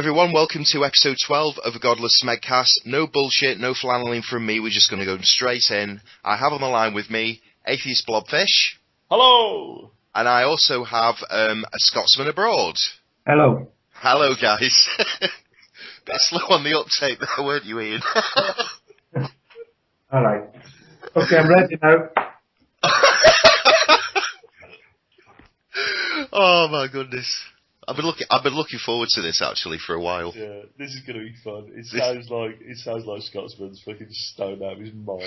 everyone, welcome to episode 12 of the Godless Smegcast. No bullshit, no flanneling from me, we're just going to go straight in. I have on the line with me Atheist Blobfish. Hello! And I also have a Scotsman abroad. Hello. Hello, guys. Bit slow on the uptake there, weren't you, Ian? Alright. Okay, I'm ready now. Oh my goodness. I've been looking forward to this actually for a while. Yeah, this is going to be fun. It sounds like Scotsman's fucking stoned out of his mind.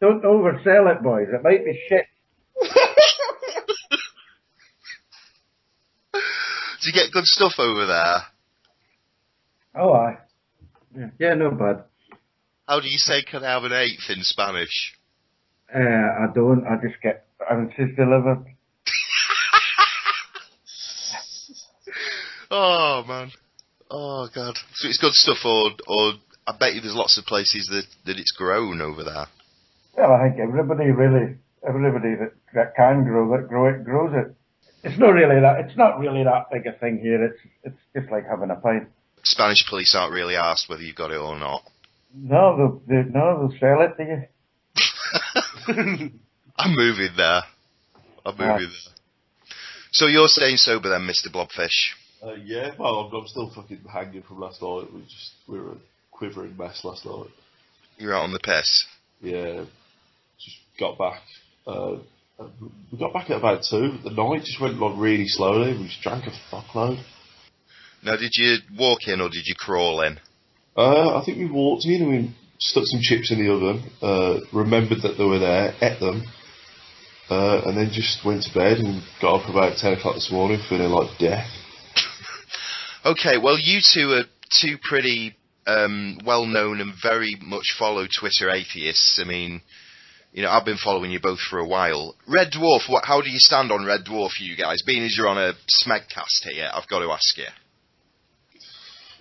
Don't oversell it, boys. It might be shit. Do you get good stuff over there? Oh, aye. Yeah, no bad. How do you say "can I have an eighth" in Spanish? I don't. I just get ounces delivered. Oh man. Oh god. So it's good stuff, or I bet you there's lots of places that it's grown over there. Well, I think everybody that can grow it grows it. It's not really that big a thing here. It's just like having a pint. Spanish police aren't really asked whether you've got it or not. No, they'll sell it to you. I'm moving there. So you're staying sober then, Mr. Blobfish? Yeah, well, I'm still fucking hanging from last night. We were a quivering mess last night. You're out on the piss? Yeah, just got back. We got back at about 2. The night just went like really slowly. We just drank a fuckload. Now, did you walk in or did you crawl in? I think we walked in and we stuck some chips in the oven, remembered that they were there, ate them, and then just went to bed and got up about 10 o'clock this morning feeling like death. Okay, well, you two are two pretty well-known and very much followed Twitter atheists. I mean, you know, I've been following you both for a while. Red Dwarf, how do you stand on Red Dwarf, you guys? Being as you're on a Smegcast here, I've got to ask you.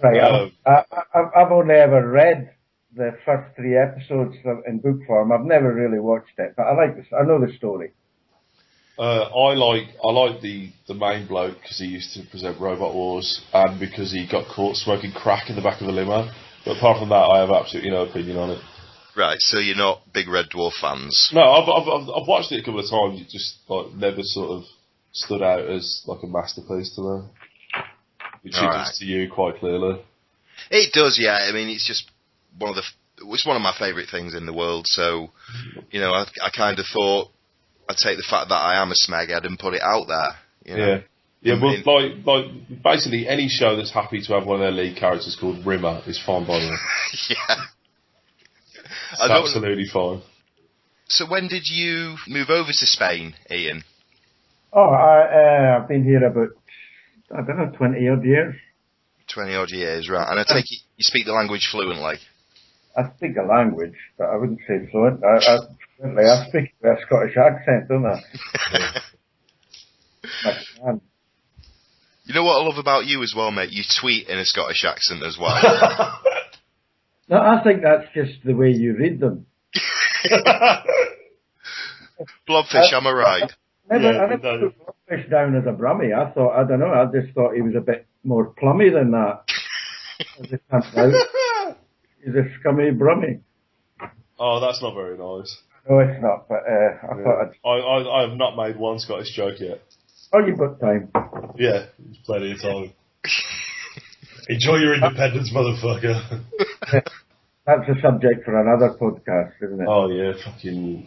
Right, I've only ever read the first 3 episodes in book form. I've never really watched it, but I like this. I know the story. I like the main bloke because he used to present Robot Wars and because he got caught smoking crack in the back of a limo. But apart from that, I have absolutely no opinion on it. Right, so you're not big Red Dwarf fans? No, I've watched it a couple of times. It just like never sort of stood out as like a masterpiece to me. Which it does to you quite clearly. It does, yeah. I mean, it's just it's one of my favourite things in the world. So, you know, I kind of thought I'd take the fact that I am a smeghead and put it out there. You know? Yeah. Well, like basically any show that's happy to have one of their lead characters called Rimmer is fine by me. Yeah. It's absolutely fine. So when did you move over to Spain, Ian? Oh, I've been here about, I don't know, 20 odd years. 20 odd years, right. And I take it you speak the language fluently? I speak the language, but I wouldn't say fluent. I speak with a Scottish accent, don't I? You know what I love about you as well, mate? You tweet in a Scottish accent as well. No, I think that's just the way you read them. Blobfish, am I right? I never put Blobfish down as a Brummie. I just thought he was a bit more plummy than that. As it turns out, he's a scummy Brummie. Oh, that's not very nice. No, it's not, but I have not made one Scottish joke yet. Oh, you've got time. Yeah, there's plenty of time. Enjoy your independence, motherfucker. That's a subject for another podcast, isn't it? Oh yeah, fucking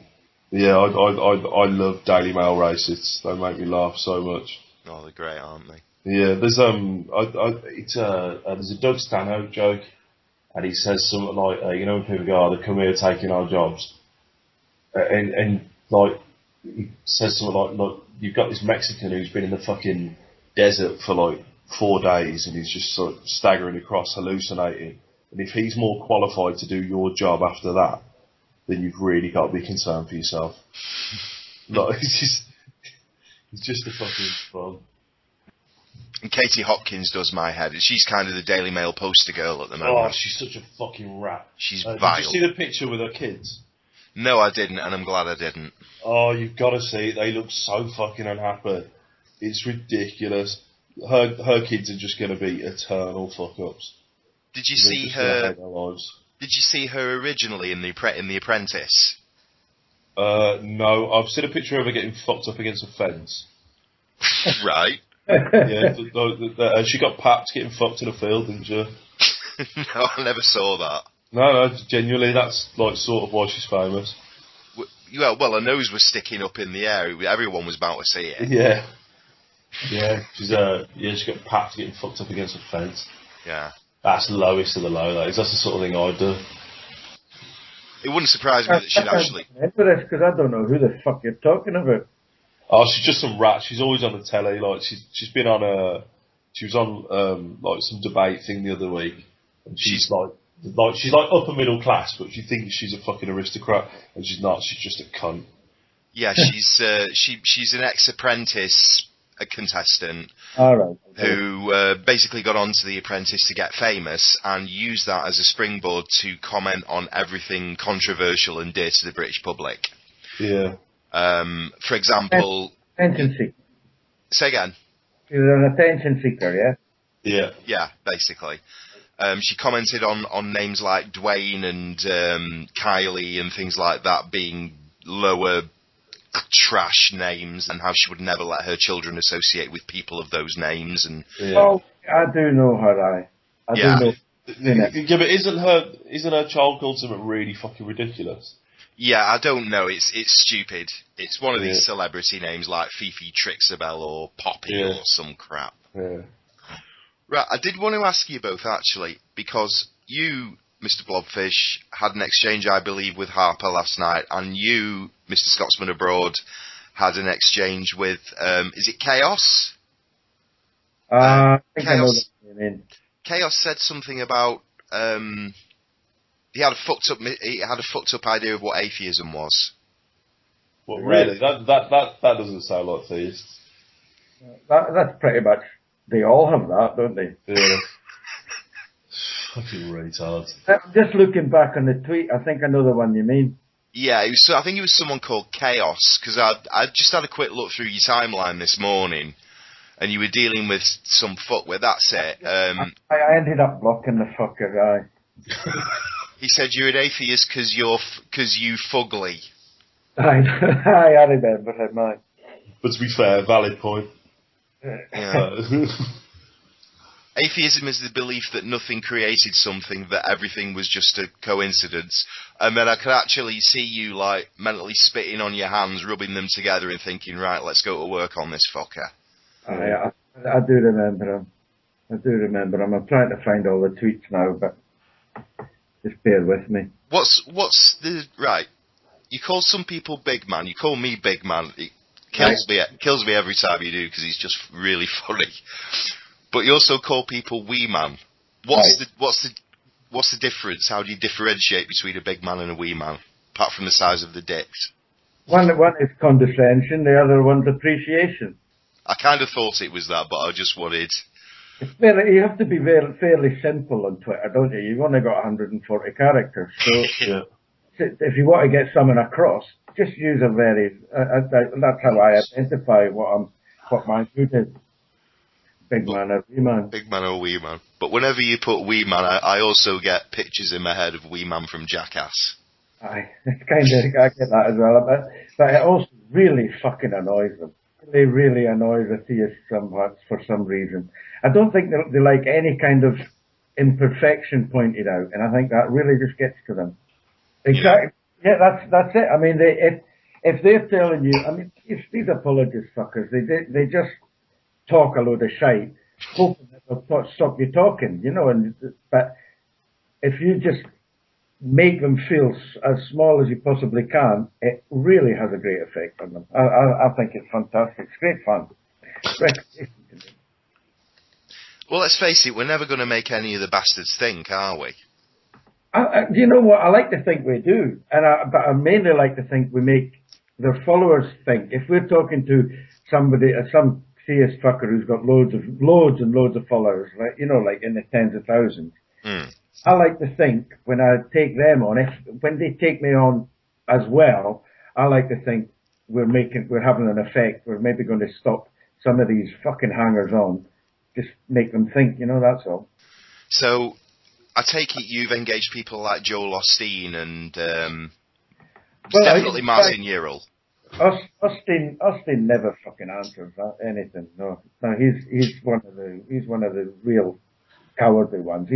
yeah. I love Daily Mail racists. They make me laugh so much. Oh, they're great, aren't they? Yeah, there's there's a Doug Stanhope joke, and he says something like, you know, when people go, "Oh, they come here taking our jobs," and like he says something like, "Look, you've got this Mexican who's been in the fucking desert for like 4 days, and he's just sort of staggering across, hallucinating. And if he's more qualified to do your job after that, then you've really got to be concerned for yourself." Like, it's just a fucking fun. And Katie Hopkins does my head. She's kind of the Daily Mail poster girl at the moment. Oh, she's such a fucking rat. She's vile. Did you see the picture with her kids? No, I didn't, and I'm glad I didn't. Oh, you've got to see it. They look so fucking unhappy. It's ridiculous. her kids are just going to be eternal fuck-ups. Did you They're see just gonna her? hate their lives. Did you see her originally in the Apprentice? No, I've seen a picture of her getting fucked up against a fence. Right. Yeah, she got papped getting fucked in a field, didn't she? No, I never saw that. No, genuinely, that's like sort of why she's famous. Well, her nose was sticking up in the air. Everyone was about to see it. Yeah. Yeah, she got papped getting fucked up against a fence. Yeah. That's the lowest of the low, that is. That's the sort of thing I'd do. It wouldn't surprise me that she'd actually... Because I don't know who the fuck you're talking about. Oh, she's just some rat. She's always on the telly. Like she's been on she was on like some debate thing the other week, and she's like she's like upper middle class, but she thinks she's a fucking aristocrat, and she's not. She's just a cunt. Yeah, she's an ex-apprentice, a contestant, All right. who basically got onto The Apprentice to get famous and used that as a springboard to comment on everything controversial and dear to the British public. Yeah. For example... Attention seeker. Say again. She's an attention seeker, yeah? Yeah. Yeah, basically. She commented on names like Dwayne and Kylie and things like that being lower trash names, and how she would never let her children associate with people of those names. And Oh, I do know her. I Yeah. do know. Yeah, but isn't her child called something really fucking ridiculous? Yeah, I don't know. It's stupid. It's one of these Yeah. celebrity names like Fifi Trixabel or Poppy Yeah. or some crap. Yeah. Right, I did want to ask you both, actually, because you, Mr. Blobfish, had an exchange, I believe, with Harper last night, and you, Mr. Scotsman Abroad, had an exchange with, is it Chaos? I think I know Chaos. that name. Chaos said something about, he had a fucked up idea of what atheism was. Well, really, that doesn't sound like theists. That's pretty much, they all have that, don't they? Yeah. Fucking retards. Just looking back on the tweet, I think I know the one you mean. Yeah, I think it was someone called Chaos, because I just had a quick look through your timeline this morning, and you were dealing with some fuckwit, that's it. I ended up blocking the fucker, He said you're an atheist because you fugly. I remember him, aye. But to be fair, valid point. Yeah. Atheism is the belief that nothing created something, that everything was just a coincidence. And then I could actually see you, like, mentally spitting on your hands, rubbing them together and thinking, right, let's go to work on this fucker. I do remember him. I'm trying to find all the tweets now, but just bear with me. What's the... Right, you call some people big man, you call me big man. It kills me every time you do, because he's just really funny. But you also call people wee man. What's the difference? How do you differentiate between a big man and a wee man, apart from the size of the dicks? One is condescension, the other one's appreciation. I kind of thought it was that, but I just wanted... You have to be fairly simple on Twitter, don't you? You've only got 140 characters, so Yeah. if you want to get something across, just use a very... that's how I identify what my mood is. Big man or wee man. Big man or wee man. But whenever you put wee man, I also get pictures in my head of wee man from Jackass. Aye, it's kind of, I get that as well. But it also really fucking annoys them. They really annoy the theists somewhat for some reason. I don't think they like any kind of imperfection pointed out, and I think that really just gets to them. Exactly. Yeah, that's it. I mean, if they're telling you, I mean, if these apologist fuckers, they just talk a load of shite, hoping that they'll stop you talking, you know. But if you just make them feel as small as you possibly can, it really has a great effect on them. I think it's fantastic. It's great fun. Well, let's face it, we're never going to make any of the bastards think, are we? Do you know what? I like to think we do, but I mainly like to think we make their followers think. If we're talking to somebody, some theist fucker who's got loads and loads of followers, right? You know, like in the tens of thousands. I like to think when I take them on, when they take me on as well, I like to think we're having an effect. We're maybe going to stop some of these fucking hangers on just make them think, that's all. So, I take it you've engaged people like Joel Osteen and definitely Martin Ural. Austin never fucking answers anything. No, he's one of the real cowardly ones.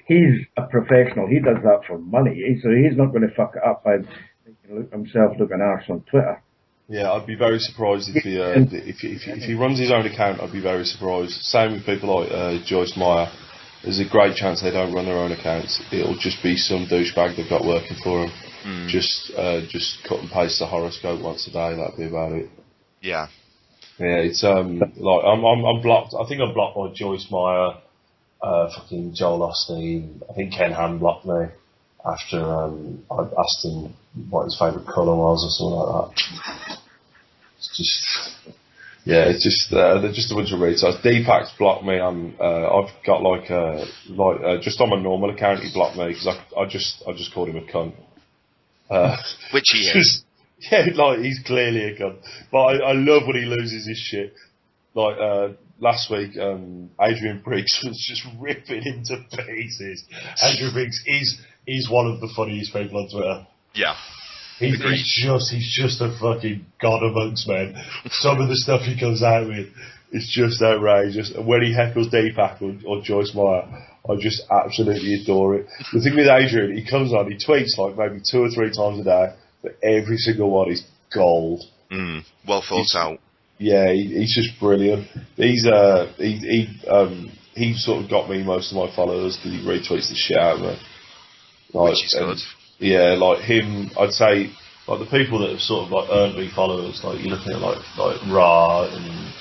He's a professional. He does that for money. So he's not going to fuck it up by making himself look an arse on Twitter. Yeah, I'd be very surprised if he runs his own account. I'd be very surprised. Same with people like Joyce Meyer. There's a great chance they don't run their own accounts. It'll just be some douchebag they've got working for them. Just cut and paste the horoscope once a day. That'd be about it. Yeah. Yeah, it's like I'm blocked. I think I'm blocked by Joyce Meyer, fucking Joel Osteen. I think Ken Ham blocked me after I asked him what his favourite colour was or something like that. It's just, yeah, it's just they're just a bunch of retards. Deepak's blocked me on. I've got just on my normal account he blocked me because I just called him a cunt. Which he is. Yeah, like he's clearly a cunt. But I love when he loses his shit. Like last week, Adrian Briggs was just ripping him to pieces. Adrian Briggs is one of the funniest people on Twitter. Yeah. He's just a fucking god amongst men. Some of the stuff he comes out with is just outrageous. And when he heckles Deepak or Joyce Meyer, I just absolutely adore it. The thing with Adrian, he comes on, he tweets like maybe 2 or 3 times a day, but every single one is gold. Well thought out. Yeah, he's just brilliant. He sort of got me most of my followers because he retweets the shit out of me. Like, which is good. Yeah, like him, I'd say, like the people that have sort of like earned me followers, like you're looking at like Ra and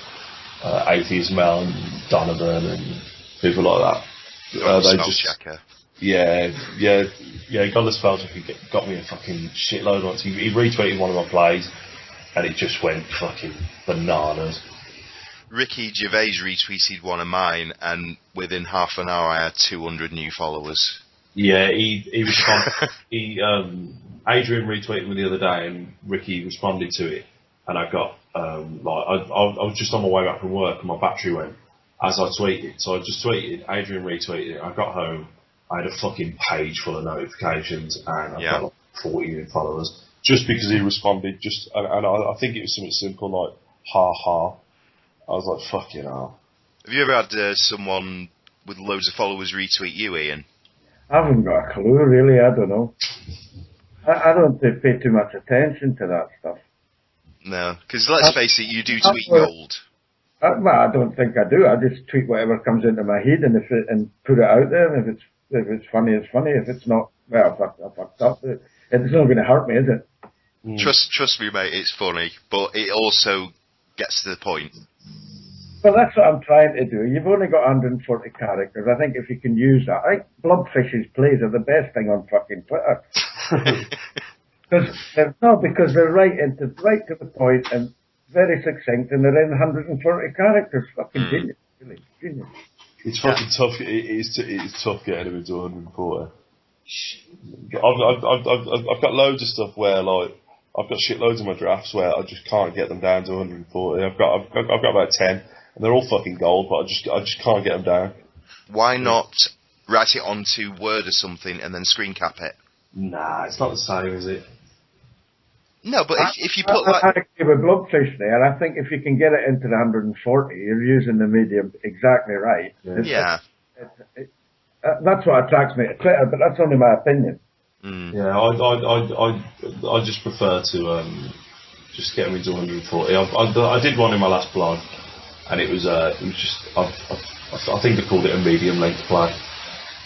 Atheist Mel and Donovan and people like that. They just checker. Yeah. Godless Spellchecker got me a fucking shitload once. He retweeted one of my plays, and it just went fucking bananas. Ricky Gervais retweeted one of mine, and within half an hour I had 200 new followers. Yeah, he responded. Adrian retweeted me the other day, and Ricky responded to it, and I got I was just on my way back from work, and my battery went as I tweeted. So I just tweeted, Adrian retweeted it. I got home, I had a fucking page full of notifications, and I've got like 40 new followers just because he responded. And I think it was something simple like ha ha. I was like, fucking hell. Have you ever had someone with loads of followers retweet you, Ian? I haven't got a clue, really. I don't know. I don't pay too much attention to that stuff. No, because let's face it, you do tweet gold. Well, I don't think I do. I just tweet whatever comes into my head and put it out there. And if it's funny, it's funny. If it's not, well, I fucked up. It's not going to hurt me, is it? Trust me, mate. It's funny, but it also gets to the point. Well, that's what I'm trying to do. You've only got 140 characters. I think if you can use that, I think Blobfish's plays are the best thing on fucking Twitter. Because they're right to the point and very succinct, and they're in 140 characters. Fucking genius, really, genius. It's fucking tough. It's tough getting them into 140. I've got loads of stuff where like I've got shitloads of my drafts where I just can't get them down to 140. I've got about 10, and they're all fucking gold, but I just can't get them down. Why not write it onto Word or something and then screen cap it? Nah, it's not the same, is it? No, but if you put like... I agree with Blobfish there. I think if you can get it into the 140, you're using the medium exactly right. Yeah. That's what attracts me to Twitter, but that's only my opinion. Yeah, I just prefer to just get them into 140. I did one in my last blog, and it was just I think I called it a medium length play,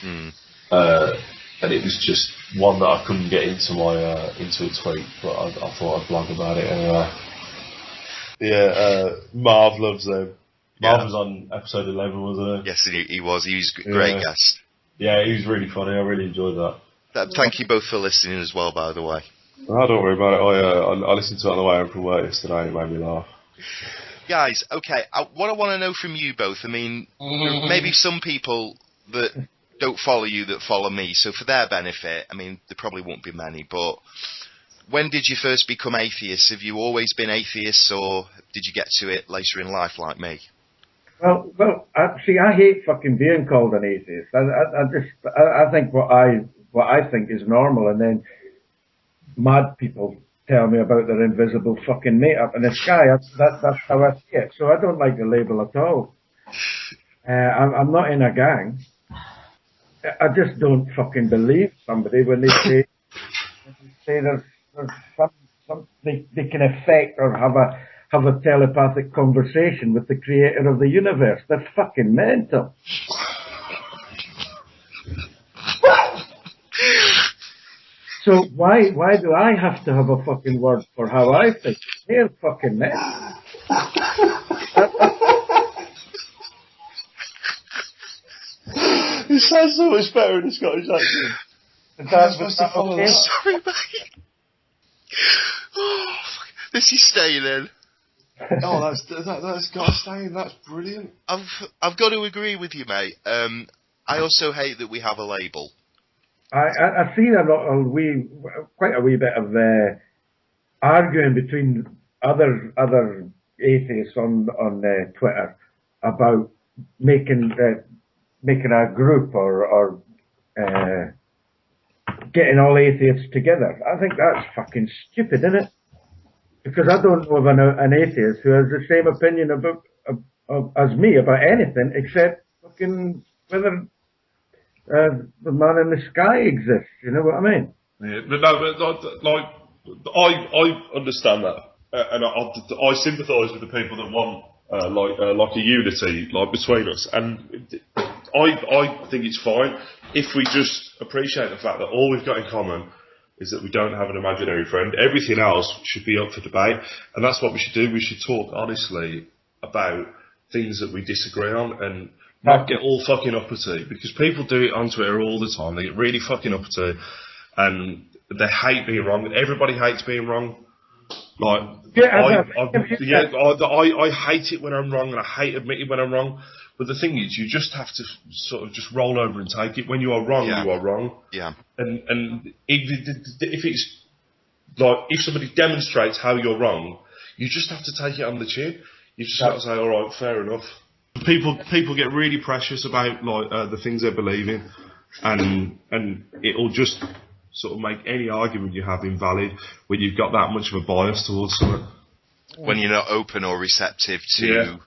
and it was just one that I couldn't get into into a tweet, but I thought I'd blog about it anyway. Yeah, Marv loves them. Marv was on episode 11, wasn't he? Yes, he was. He was a great guest. Yeah, he was really funny. I really enjoyed that. Thank you both for listening as well, by the way. Oh, don't worry about it. I listened to it on the way home from work yesterday, and it made me laugh. Guys, okay, what I want to know from you both, I mean, maybe some people that don't follow you that follow me, so for their benefit, I mean, there probably won't be many, but when did you first become atheists? Have you always been atheists, or did you get to it later in life like me? Well, I hate fucking being called an atheist. I think what I think is normal, and then mad people tell me about their invisible fucking mate up in the sky. That's how I see it. So I don't like the label at all. I'm not in a gang. I just don't fucking believe somebody when they say there's some they can affect or have a telepathic conversation with the creator of the universe. They're fucking mental. So why do I have to have a fucking word for how I think? They're fucking mental. It sounds so much better in a Scottish accent. Okay? Sorry, mate. Oh, fuck. This is staying in. Oh, that's got to stay in. That's brilliant. I've got to agree with you, mate. I also hate that we have a label. I see quite a wee bit of arguing between other atheists on Twitter about making a group or getting all atheists together. I think that's fucking stupid, isn't it? Because I don't know of an atheist who has the same opinion as me about anything except fucking whether the man in the sky exists. You know what I mean? Yeah, but like I understand that, and I sympathise with the people that want like a unity like between us, and I think it's fine if we just appreciate the fact that all we've got in common is that we don't have an imaginary friend. Everything else should be up for debate, and that's what we should do. We should talk honestly about things that we disagree on and not get all fucking uppity, because people do it on Twitter all the time. They get really fucking uppity and they hate being wrong. Everybody hates being wrong. Like, I hate it when I'm wrong, and I hate admitting when I'm wrong. But the thing is, you just have to sort of just roll over and take it. When you are wrong, you are wrong. Yeah. And if it's like, if somebody demonstrates how you're wrong, you just have to take it on the chin. You just have to say, all right, fair enough. People get really precious about like the things they believe in, and it'll just sort of make any argument you have invalid when you've got that much of a bias towards something. When you're not open or receptive to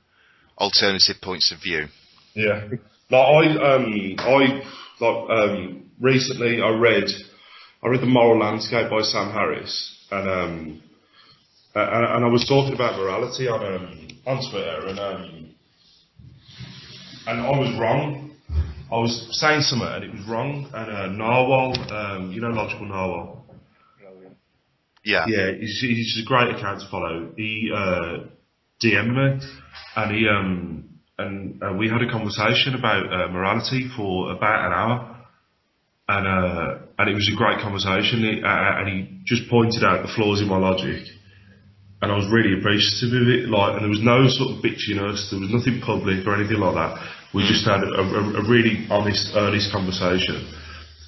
alternative points of view. Yeah. Like recently I read The Moral Landscape by Sam Harris, and I was talking about morality on Twitter, and I was wrong. I was saying something and it was wrong. And Narwhal, Logical Narwhal. Yeah. Yeah, he's a great account to follow. He DM'd me, and we had a conversation about morality for about an hour, and it was a great conversation. And he just pointed out the flaws in my logic, and I was really appreciative of it. Like, and there was no sort of bitchiness. There was nothing public or anything like that. We just had a really honest, earnest conversation,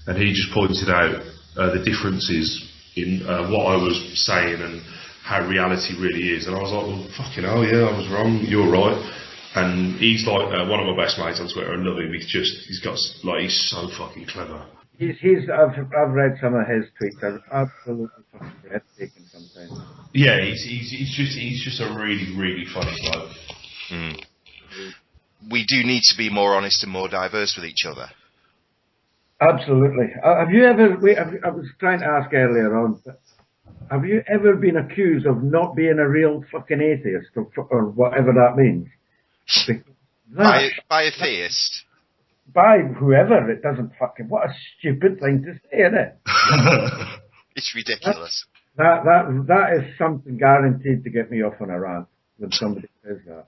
and he just pointed out the differences in what I was saying and how reality really is. And I was like, well, fucking hell, yeah, I was wrong, you're right. And he's like one of my best mates on Twitter. I love him. He's so fucking clever. I've read some of his tweets. They're absolutely fucking breathtaking sometimes. Yeah, he's just a really, really funny bloke. Mm. We do need to be more honest and more diverse with each other. Absolutely. Have you ever? I was trying to ask earlier on. Have you ever been accused of not being a real fucking atheist, or whatever that means? By a theist? By whoever. It doesn't fucking... What a stupid thing to say, isn't it? It's ridiculous. That is something guaranteed to get me off on a rant when somebody says that.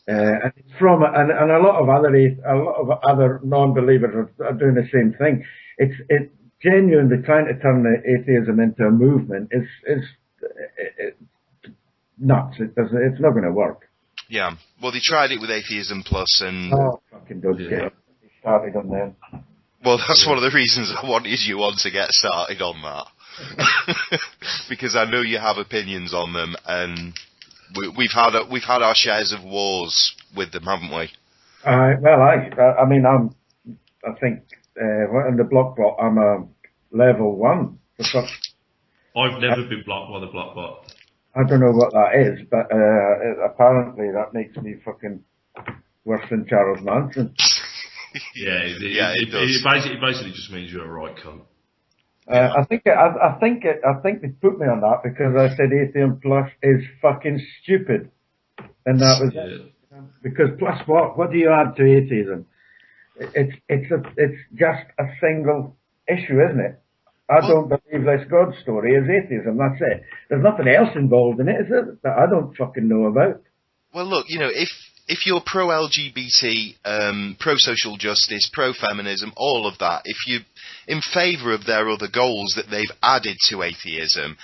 And it's from and a lot of other non-believers are doing the same thing. It's genuinely trying to turn atheism into a movement. It's nuts. It's not going to work. Yeah. Well, they tried it with Atheism Plus, and fucking don't get it. They started on them. Well, that's one of the reasons I wanted you on to get started on that, because I know you have opinions on them, and We've had our shares of wars with them, haven't we? I think in the block bot, I'm a level 1. I've never been blocked by the block bot. I don't know what that is, but apparently that makes me fucking worse than Charles Manson. It basically just means you're a right cunt. I think they put me on that because I said Atheism Plus is fucking stupid, and that was it. Because plus what do you add to atheism? It's just a single issue, isn't it? I don't believe this God story is atheism. That's it. There's nothing else involved in it, is there? That I don't fucking know about. Well, look, if you're pro-LGBT, pro-social justice, pro-feminism, all of that, if you're in favour of their other goals that they've added to atheism,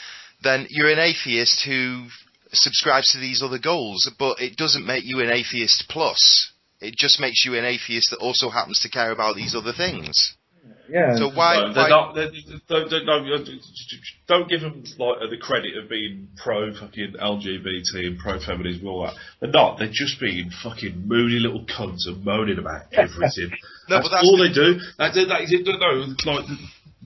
then you're an atheist who subscribes to these other goals, but it doesn't make you an atheist plus. It just makes you an atheist that also happens to care about these other things. Yeah. So don't give them the credit of being pro fucking LGBT and pro feminism and all that. They're not. They're just being fucking moody little cunts and moaning about everything. That's all they do.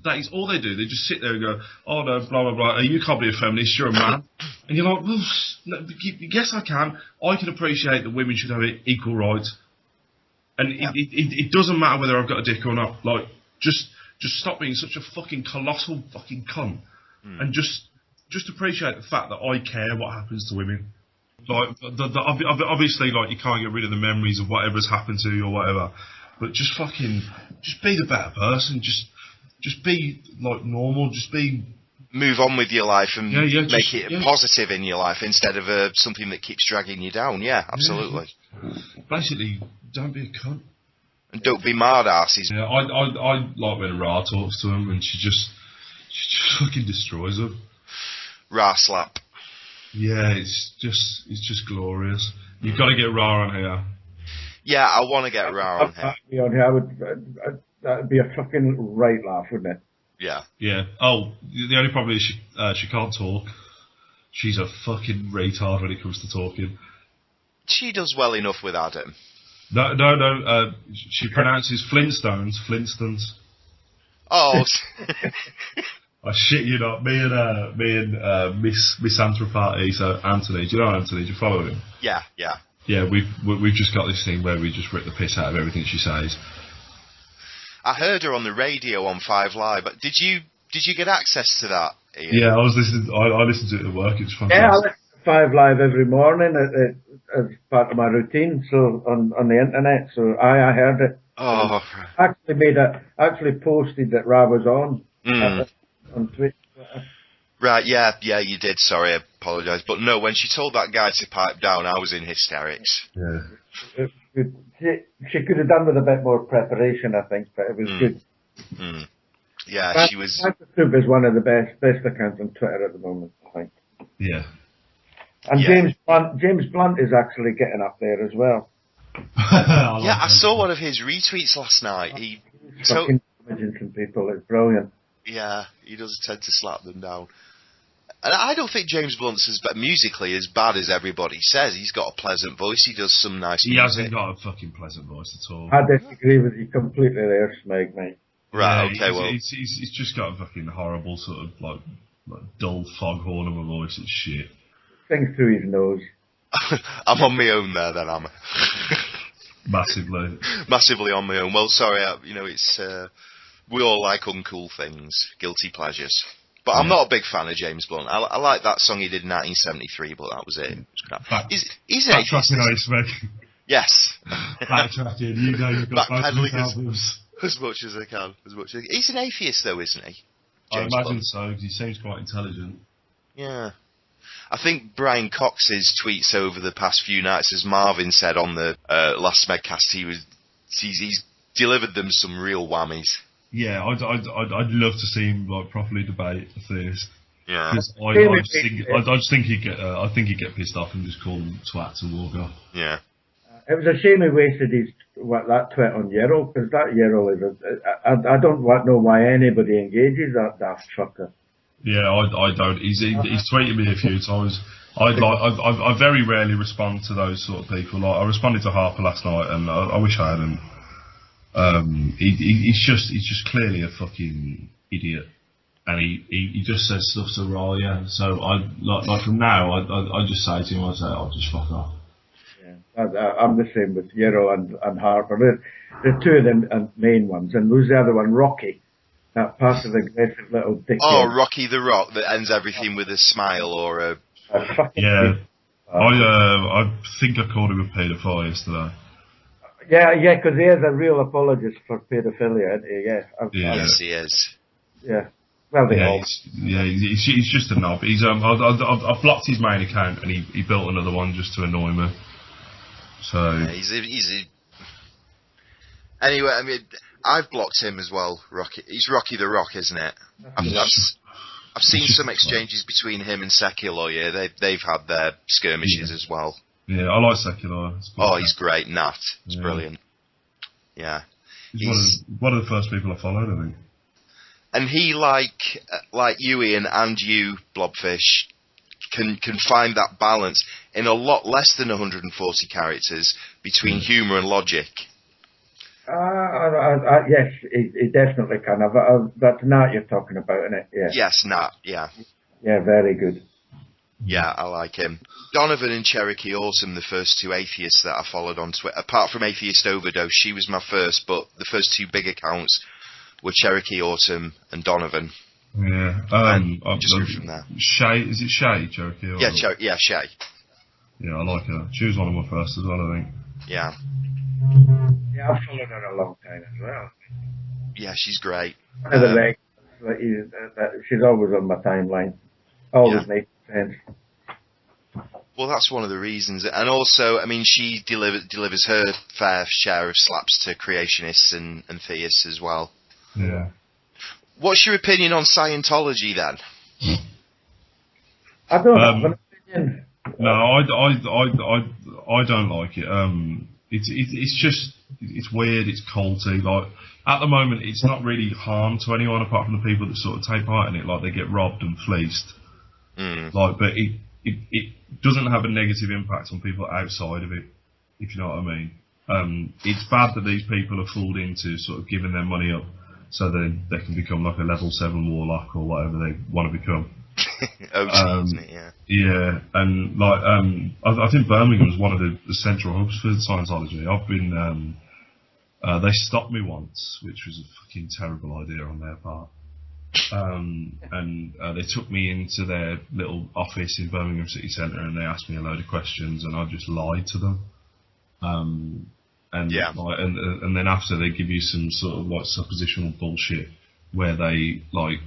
That is all they do. They just sit there and go, oh no, blah blah blah. You can't be a feminist. You're a man. And you're like, well, yes I can. I can appreciate that women should have equal rights. And it doesn't matter whether I've got a dick or not. Like, just stop being such a fucking colossal fucking cunt, and just appreciate the fact that I care what happens to women. Like, obviously, like, you can't get rid of the memories of whatever's happened to you or whatever, but just be the better person. Just be like normal. Move on with your life and make it positive in your life instead of something that keeps dragging you down. Yeah, absolutely. Basically, don't be a cunt. And don't be mad asses. Yeah, I like when Ra talks to him and she just fucking destroys him. Ra slap. Yeah, it's just glorious. You've got to get Ra on here. Yeah, I want to get Ra on here. That'd be a fucking right laugh, wouldn't it? Yeah. Yeah. Oh, the only problem is she can't talk. She's a fucking retard when it comes to talking. She does well enough with Adam. No. She pronounces Flintstones. Oh. I shit you not. Me and Miss Anthropati, so Anthony. Do you know Anthony? Do you follow him? Yeah. Yeah, we've just got this thing where we just rip the piss out of everything she says. I heard her on the radio on 5 Live, but did you get access to that, Ian? Yeah, I listened to it at work. It's fantastic. Yeah, I listen to 5 Live every morning as part of my routine. So on the internet, so I heard it. Oh, Actually posted that Ra was on Twitter. Right, yeah, you did. Sorry, I apologise, but no. When she told that guy to pipe down, I was in hysterics. Yeah. She could have done with a bit more preparation, I think, but it was good. Yeah, she was. Soup is one of the best accounts on Twitter at the moment, I think. Yeah. And James Blunt is actually getting up there as well. I saw one of his retweets last night. He's fucking damaging some people. It's brilliant. Yeah, he does tend to slap them down. And I don't think James Blunt's musically as bad as everybody says. He's got a pleasant voice. He does some nice music. He hasn't got a fucking pleasant voice at all. I disagree with you completely there, Smeg, mate. Right, yeah, okay, He's just got a fucking horrible sort of, like dull foghorn of a voice. It's shit. Things through his nose. I'm on my own there, then, am I? Massively. Massively on my own. Well, sorry, it's... we all like uncool things. Guilty pleasures. But I'm not a big fan of James Blunt. I like that song he did in 1973, but that was it. He's an atheist. Yes. Backtracking. You know you've got both these albums. As much as I can. He's an atheist, though, isn't he? James Blunt. So, because he seems quite intelligent. Yeah. I think Brian Cox's tweets over the past few nights, as Marvin said on the last Smegcast, he's delivered them some real whammies. Yeah, I'd love to see him properly debate a theist. Yeah. I just think he'd get get pissed off and just call them twats and walk off. Yeah. It was a shame he wasted that tweet on Yerrell, because that Yerrell is I don't know why anybody engages that daft fucker. Yeah, I don't. He's tweeted me a few times. I very rarely respond to those sort of people. Like I responded to Harper last night, and I wish I hadn't. He's just clearly a fucking idiot, and he just says stuff to Raya. So I like from now I just say to him, I'll just fuck off. Yeah, I'm the same with Euro and Harper. They're two of the main ones, and who's the other one? Rocky, that passive aggressive little dickhead. Oh, Rocky the Rock that ends everything with a smile or a. Yeah, I think I called him a paedophile yesterday. Yeah, because he is a real apologist for paedophilia, isn't he? Yeah. Yes, he is. Yeah. Well, he's just a knob. I've blocked his main account, and he built another one just to annoy me. So yeah, anyway, I mean, I've blocked him as well. Rocky, he's Rocky the Rock, isn't it? I've seen some exchanges between him and Secular. Yeah, they've had their skirmishes as well. Yeah, I like Secular. Oh, he's great, Nat. It's brilliant. Yeah, he's one of the first people I followed, I think. And he, like you, Ian, and you, Blobfish, can find that balance in a lot less than 140 characters between humour and logic. Yes, he definitely can. That's Nat you're talking about, isn't it? Yeah. Yes, Nat, yeah. Yeah, very good. Yeah, I like him. Donovan and Cherokee Autumn, the first two atheists that I followed on Twitter. Apart from Atheist Overdose, she was my first, but the first two big accounts were Cherokee Autumn and Donovan. Yeah. Just from there. Shay, is it Shay, Cherokee? Yeah, Shay. Yeah, I like her. She was one of my first as well, I think. Yeah. Yeah, I've followed her a long time as well. Yeah, she's great. She's always on my timeline. Always makes sense. Well, that's one of the reasons. And also, I mean, she delivers her fair share of slaps to creationists and theists as well. Yeah. What's your opinion on Scientology, then? I don't have an opinion. No, I don't like it. It's weird. It's culty. Like at the moment, it's not really harm to anyone apart from the people that sort of take part in it. Like they get robbed and fleeced. Like, but it doesn't have a negative impact on people outside of it, if you know what I mean. It's bad that these people are fooled into sort of giving their money up so then they can become like a level 7 warlock or whatever they want to become. isn't it? Yeah. Yeah, and like I think Birmingham was one of the central hubs for Scientology. I've been they stopped me once, which was a fucking terrible idea on their part. And they took me into their little office in Birmingham City Centre and they asked me a load of questions and I just lied to them. And then after they give you some sort of like suppositional bullshit where they like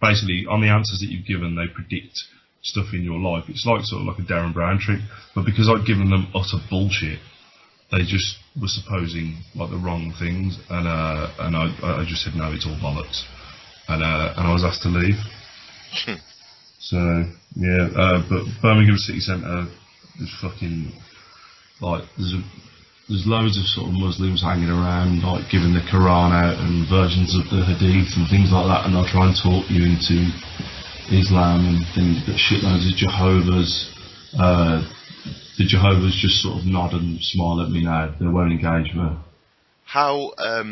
basically on the answers that you've given they predict stuff in your life. It's like sort of like a Darren Brown trick, but because I'd given them utter bullshit, they just were supposing like the wrong things, and I just said no, it's all bollocks, and I was asked to leave. So yeah, but Birmingham City Centre is fucking like there's loads of sort of Muslims hanging around, like giving the Quran out and versions of the Hadith and things like that, and they'll try and talk you into Islam and things. But shitloads of Jehovah's. The Jehovah's just sort of nod and smile at me now. They won't engage me. How a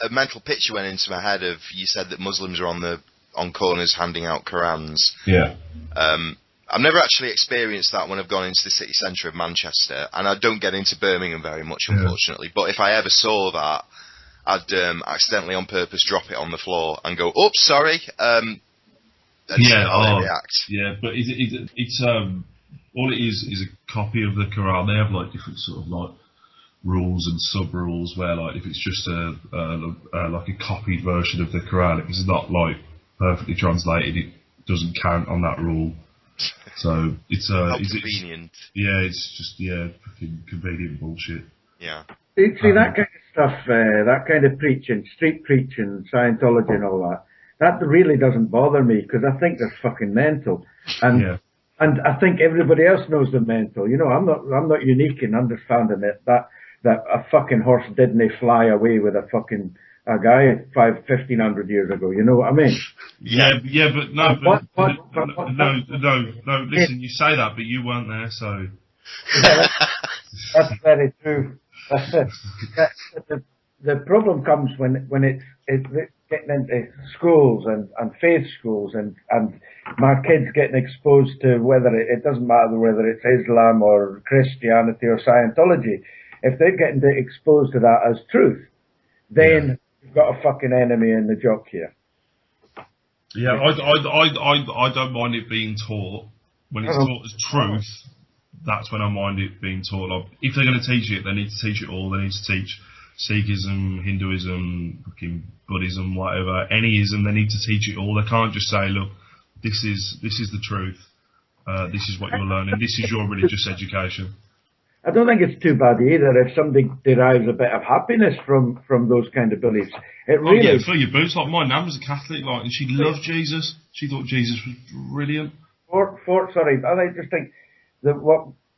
mental picture went into my head of you said that Muslims are on corners handing out Qurans. Yeah. I've never actually experienced that when I've gone into the city centre of Manchester, and I don't get into Birmingham very much, unfortunately. Yeah. But if I ever saw that, I'd accidentally on purpose drop it on the floor and go, "Oops, sorry." And react. Yeah, but it's all it is a copy of the Quran. They have like different sort of like rules and sub rules where like if it's just like a copied version of the Quran, if it's not like perfectly translated, it doesn't count on that rule. So it's convenient. It's just fucking convenient bullshit. Yeah. See that kind of stuff, that kind of preaching, street preaching, Scientology and all that. That really doesn't bother me because I think they're fucking mental, and I think everybody else knows they're mental. You know, I'm not unique in understanding it. That a fucking horse didn't fly away with a fucking a guy 1,500 years ago. You know what I mean? Yeah, but no, no. Yeah. Listen, you say that, but you weren't there, so. Yeah, that's very true. The problem comes when it's getting into schools and faith schools and my kids getting exposed to whether it doesn't matter whether it's Islam or Christianity or Scientology. If they're getting exposed to that as truth, then you've got a fucking enemy in the jock here. Yeah, I don't mind it being taught. When it's taught as truth, that's when I mind it being taught. Like, if they're going to teach it, they need to teach it all. They need to teach Sikhism, Hinduism, fucking Buddhism, whatever, any ism. They need to teach it all. They can't just say, look, this is the truth. This is what you're learning. This is your religious education. I don't think it's too bad either if somebody derives a bit of happiness from those kind of beliefs. It really. Oh yeah, fill your boots. Like my nan was a Catholic, like, and she loved Jesus. She thought Jesus was brilliant. Sorry, I just think that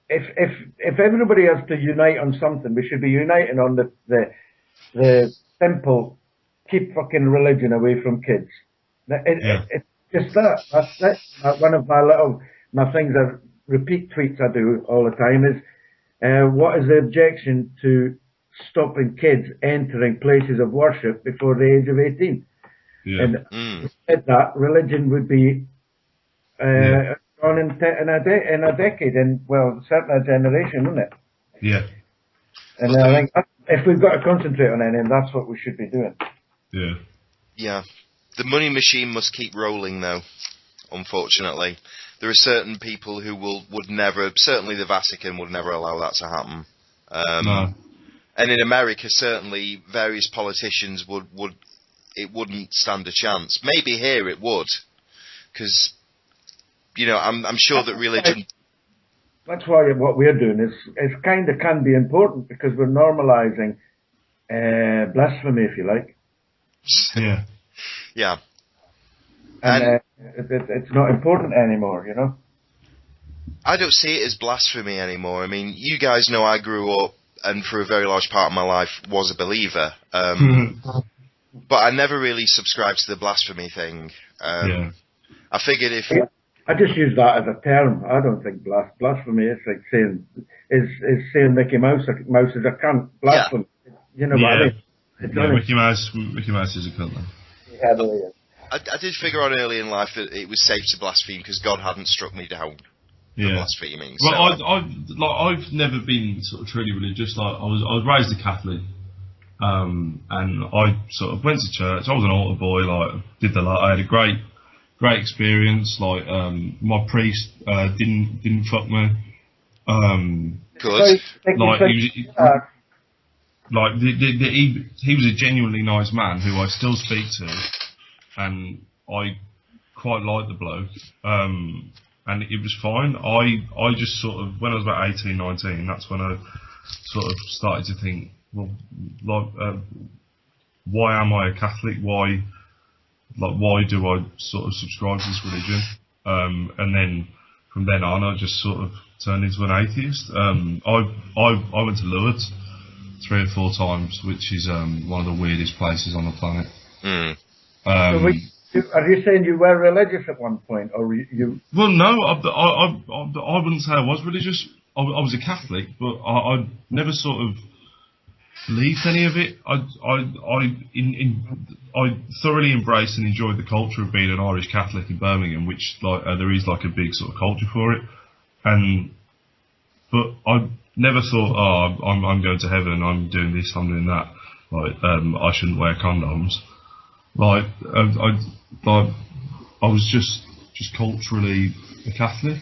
if everybody has to unite on something, we should be uniting on the simple keep fucking religion away from kids. It's just that. That's it. One of my things I repeat tweets I do all the time is. What is the objection to stopping kids entering places of worship before the age of 18? Yeah. And instead that religion would be gone in a decade, and well, certainly a generation, wouldn't it? Yeah. And I think if we've got to concentrate on anything, that's what we should be doing. Yeah. Yeah. The money machine must keep rolling, though, unfortunately. There are certain people who would never, certainly the Vatican would never allow that to happen. No. And in America, certainly various politicians it wouldn't stand a chance. Maybe here it would, because, you know, I'm sure that religion. That's why what we're doing is kind of can be important because we're normalising blasphemy, if you like. Yeah. Yeah. And it's not important anymore, you know? I don't see it as blasphemy anymore. I mean, you guys know I grew up and for a very large part of my life was a believer. But I never really subscribed to the blasphemy thing. I figured if... I just use that as a term. I don't think blasphemy is like saying Mickey Mouse is a cunt. Blasphemy. Yeah. You know what I mean? Mickey Mouse is a cunt, though. Yeah, I did figure out early in life that it was safe to blaspheme because God hadn't struck me down for blaspheming. Well, so. I've never been sort of truly religious. Like I was raised a Catholic, and I sort of went to church. I was an altar boy. Like did the lot. I had a great experience. Like my priest didn't fuck me. Good. Like he was a genuinely nice man who I still speak to. And I quite liked the bloke, and it was fine. I just sort of, when I was about 18, 19, that's when I sort of started to think, well, like, why am I a Catholic? Why do I sort of subscribe to this religion? And then from then on, I just sort of turned into an atheist. I went to Lourdes 3 or 4 times, which is one of the weirdest places on the planet. Mm. So are you saying you were religious at one point, or you? Well, no, I wouldn't say I was religious. I was a Catholic, but I never sort of believed any of it. I thoroughly embraced and enjoyed the culture of being an Irish Catholic in Birmingham, which there is like a big sort of culture for it, but I never thought, I'm going to heaven, I'm doing this, I'm doing that. Like I shouldn't wear condoms. Like I was just culturally a Catholic,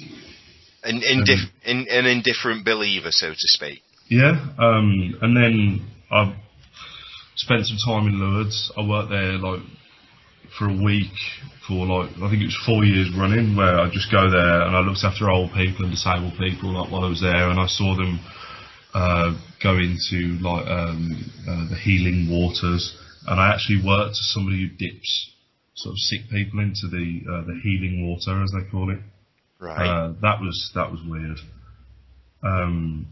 an indifferent believer, so to speak. Yeah, and then I spent some time in Lourdes. I worked there like for a week for like I think it was 4 years running, where I just go there and I looked after old people and disabled people like while I was there, and I saw them go into like the healing waters. And I actually worked as somebody who dips sort of sick people into the healing water, as they call it. Right. That was weird. And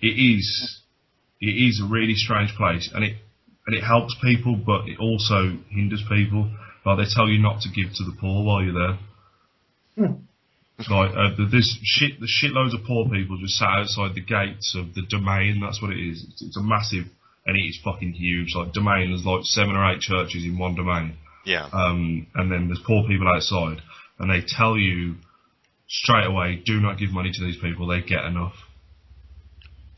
it is a really strange place, and and it helps people, but it also hinders people. Like, they tell you not to give to the poor while you're there. Like, there's shitloads of poor people just sat outside the gates of the Domain. That's what it is. It's a massive, and it is fucking huge. Like, Domain, there's like 7 or 8 churches in one Domain. Yeah. And then there's poor people outside, and they tell you straight away, do not give money to these people. They get enough.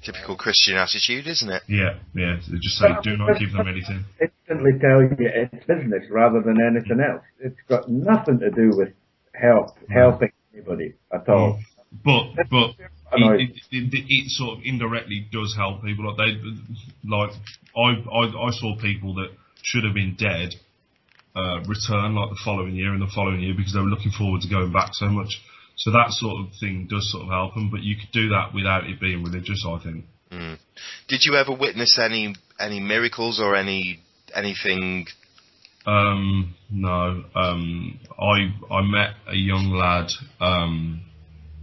Typical Christian attitude, isn't it? Yeah. They just say, do not give them anything. Instantly tell you it's business rather than anything else. It's got nothing to do with helping anybody at all. But it sort of indirectly does help people. Like I saw people that should have been dead return like the following year and the following year because they were looking forward to going back so much. So that sort of thing does sort of help them, but you could do that without it being religious, I think. Mm. Did you ever witness any miracles or anything? No. I met a young lad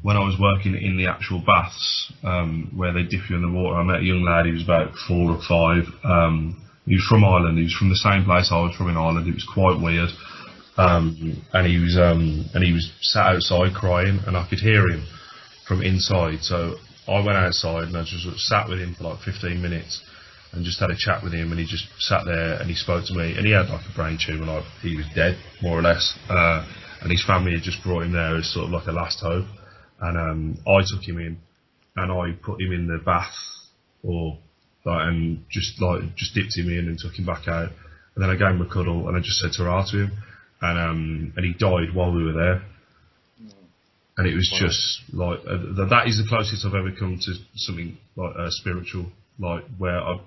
when I was working in the actual baths where they dip you in the water. I met a young lad. He was about 4 or 5. He was from Ireland. He was from the same place I was from in Ireland. It was quite weird. And he was sat outside crying, and I could hear him from inside. So I went outside and I just sort of sat with him for like 15 minutes and just had a chat with him. And he just sat there and he spoke to me. And he had like a brain tumour, like he was dead more or less. And his family had just brought him there as sort of like a last hope. And I took him in and I put him in the bath, and just dipped him in and took him back out. And then I gave him a cuddle and I just said "ta-ra" to him. And he died while we were there. And it was just like that is the closest I've ever come to something like spiritual, like where I've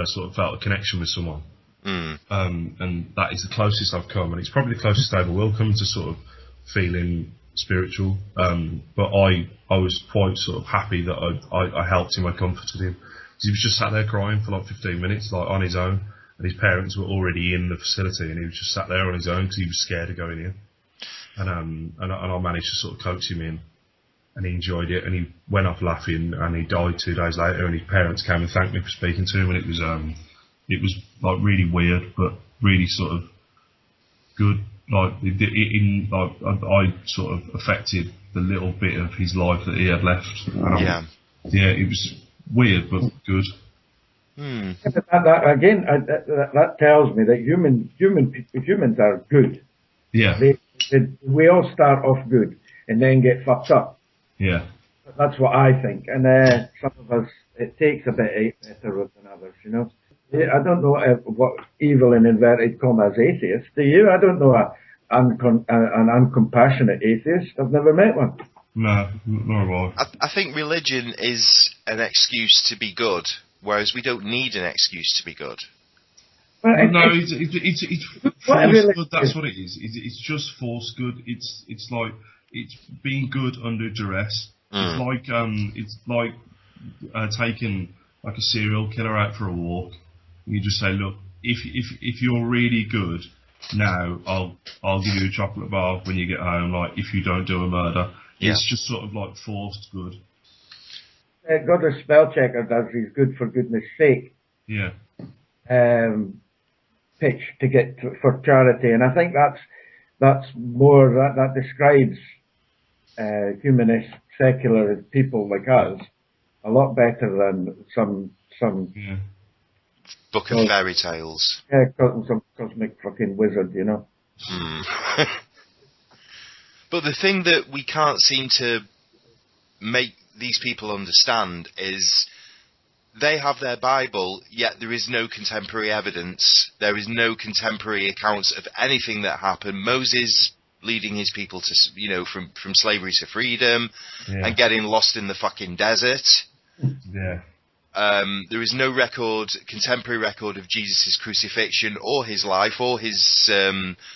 sort of felt a connection with someone. And that is the closest I've come, and it's probably the closest I ever will come to sort of feeling spiritual. But I was quite sort of happy that I helped him, I comforted him. He was just sat there crying for like 15 minutes, like on his own. And his parents were already in the facility, and he was just sat there on his own because he was scared of going in. And I managed to sort of coax him in, and he enjoyed it, and he went off laughing, and he died 2 days later, and his parents came and thanked me for speaking to him, and it was like really weird, but really sort of good. Like I sort of affected the little bit of his life that he had left. And it was weird but good. That tells me that humans are good. Yeah. We all start off good and then get fucked up. Yeah. That's what I think. And some of us, it takes a bit better than others, you know. I don't know what evil in inverted commas atheist. Do you? I don't know an uncompassionate atheist. I've never met one. No, nor have I. I think religion is an excuse to be good. Whereas we don't need an excuse to be good. Well, no, it's forced good. That's what it is. It's just forced good. It's like it's being good under duress. It's like taking like a serial killer out for a walk. And you just say, look, if you're really good, now I'll give you a chocolate bar when you get home. Like if you don't do a murder, it's just sort of like forced good. God a spell checker does his good for goodness sake pitch to get for charity, and I think that's more that describes humanist secular people like us a lot better than some book of fairy tales. Some cosmic fucking wizard, you know. But the thing that we can't seem to make these people understand is they have their Bible, yet there is no contemporary evidence. There is no contemporary accounts of anything that happened. Moses leading his people to, from slavery to freedom, and getting lost in the fucking desert. Yeah. There is no contemporary record of Jesus' crucifixion or his life or his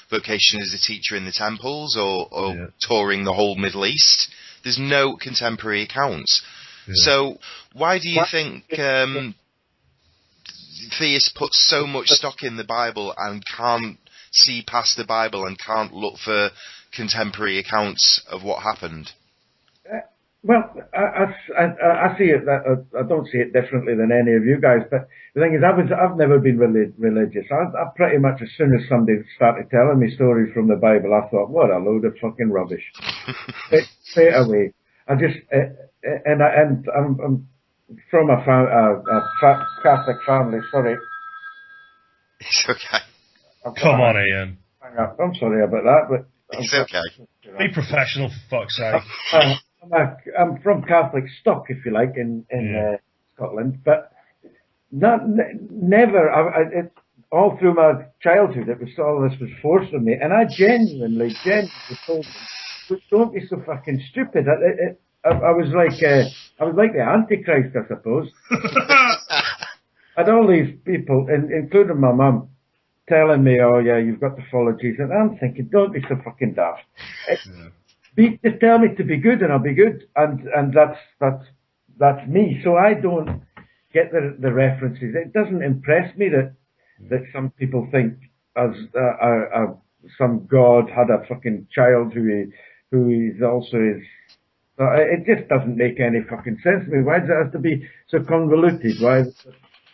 vocation as a teacher in the temples or touring the whole Middle East. There's no contemporary accounts. Yeah. So why do you think theists put so much stock in the Bible and can't see past the Bible and can't look for contemporary accounts of what happened? Well, I see it. I don't see it differently than any of you guys. But the thing is, I've never been religious. I pretty much, as soon as somebody started telling me stories from the Bible, I thought, what a load of fucking rubbish. Straight away. I just I'm from a Catholic family. Sorry. It's okay. Come on, Ian. I'm sorry about that, but it's okay. Be professional, for fuck's sake. I'm from Catholic stock, if you like, in Scotland, but never. All through my childhood, all this was forced on me, and I genuinely told them, "Don't be so fucking stupid." I was like the Antichrist, I suppose. I'd all these people, including my mum, telling me, "Oh yeah, you've got to follow Jesus." And I'm thinking, "Don't be so fucking daft." Just tell me to be good, and I'll be good, and that's me. So I don't get the references. It doesn't impress me that some people think as some god had a fucking child who is also is. It just doesn't make any fucking sense to me. Why does it have to be so convoluted? Why?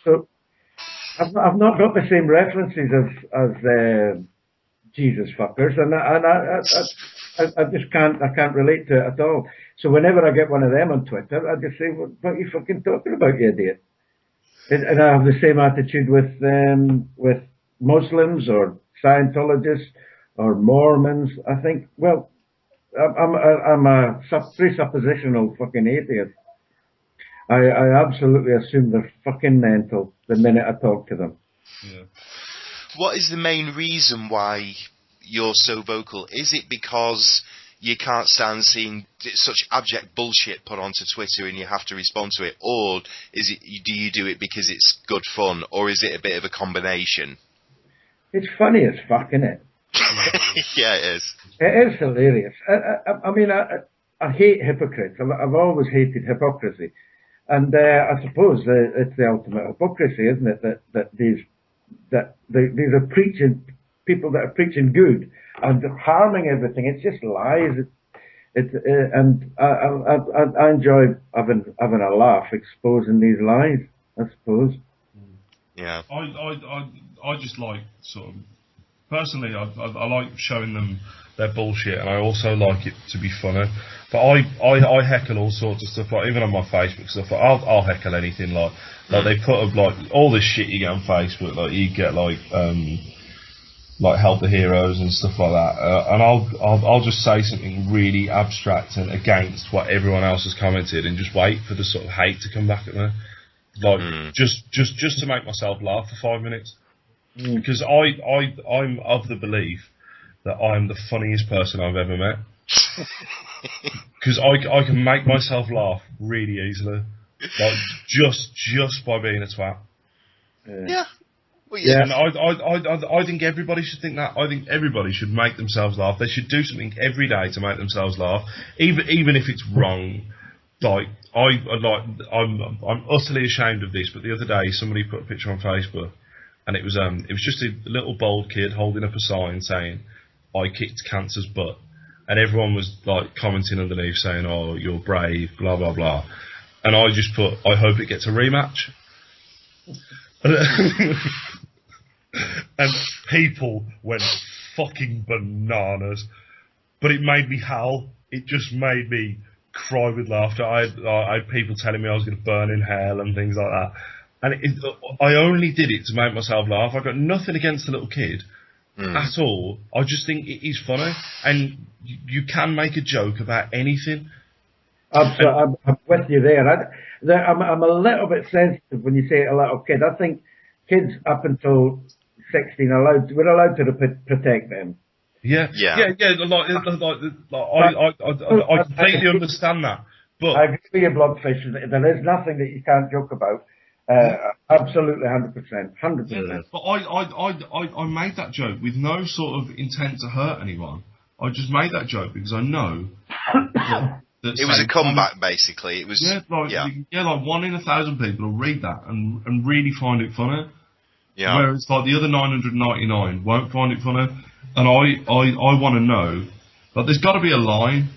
So I've not got the same references as Jesus fuckers, and I just can't relate to it at all. So whenever I get one of them on Twitter, I just say, "What are you fucking talking about, you idiot?" And I have the same attitude with Muslims or Scientologists or Mormons. I think, well, I'm a presuppositional fucking atheist. I absolutely assume they're fucking mental the minute I talk to them. Yeah. What is the main reason why you're so vocal? Is it because you can't stand seeing such abject bullshit put onto Twitter and you have to respond to it? Or do you do it because it's good fun? Or is it a bit of a combination? It's funny as fuck, isn't it? Yeah, it is. It is hilarious. I mean, I hate hypocrites. I've always hated hypocrisy. And I suppose it's the ultimate hypocrisy, isn't it? That these are preaching people that are preaching good and harming everything. It's just lies. And I enjoy having a laugh exposing these lies, I suppose. Yeah. I just like sort of personally. I like showing them their bullshit, and I also like it to be funny. But I heckle all sorts of stuff, like even on my Facebook stuff. Like I'll heckle anything, like they put up like all this shit you get on Facebook, like you get like help the heroes and stuff like that, and I'll just say something really abstract and against what everyone else has commented, and just wait for the sort of hate to come back at me, like just to make myself laugh for 5 minutes, because I'm of the belief that I'm the funniest person I've ever met. Because I can make myself laugh really easily, like just by being a twat. Yeah. Well, yeah. And I think everybody should think that. I think everybody should make themselves laugh. They should do something every day to make themselves laugh, even if it's wrong. Like I'm utterly ashamed of this. But the other day, somebody put a picture on Facebook, and it was just a little bald kid holding up a sign saying, "I kicked cancer's butt." And everyone was like commenting underneath saying, "Oh, you're brave," blah blah blah. And I just put, "I hope it gets a rematch." And people went fucking bananas. But it made me howl. It just made me cry with laughter. I had people telling me I was going to burn in hell and things like that. And I only did it to make myself laugh. I got nothing against the little kid. At all. I just think it is funny, and you can make a joke about anything. I'm with you there. I'm a little bit sensitive when you say a little kid. I think kids up until 16 we're allowed to protect them. Yeah. I completely understand that. But I agree with you, Blobfish. There is nothing that you can't joke about. Absolutely, 100%. But I made that joke with no sort of intent to hurt anyone. I just made that joke because I know that it was a comeback, basically. It was like 1 in 1,000 people will read that and really find it funny. Yeah. Whereas like the other 999 won't find it funny, and I want to know, like, there's got to be a line.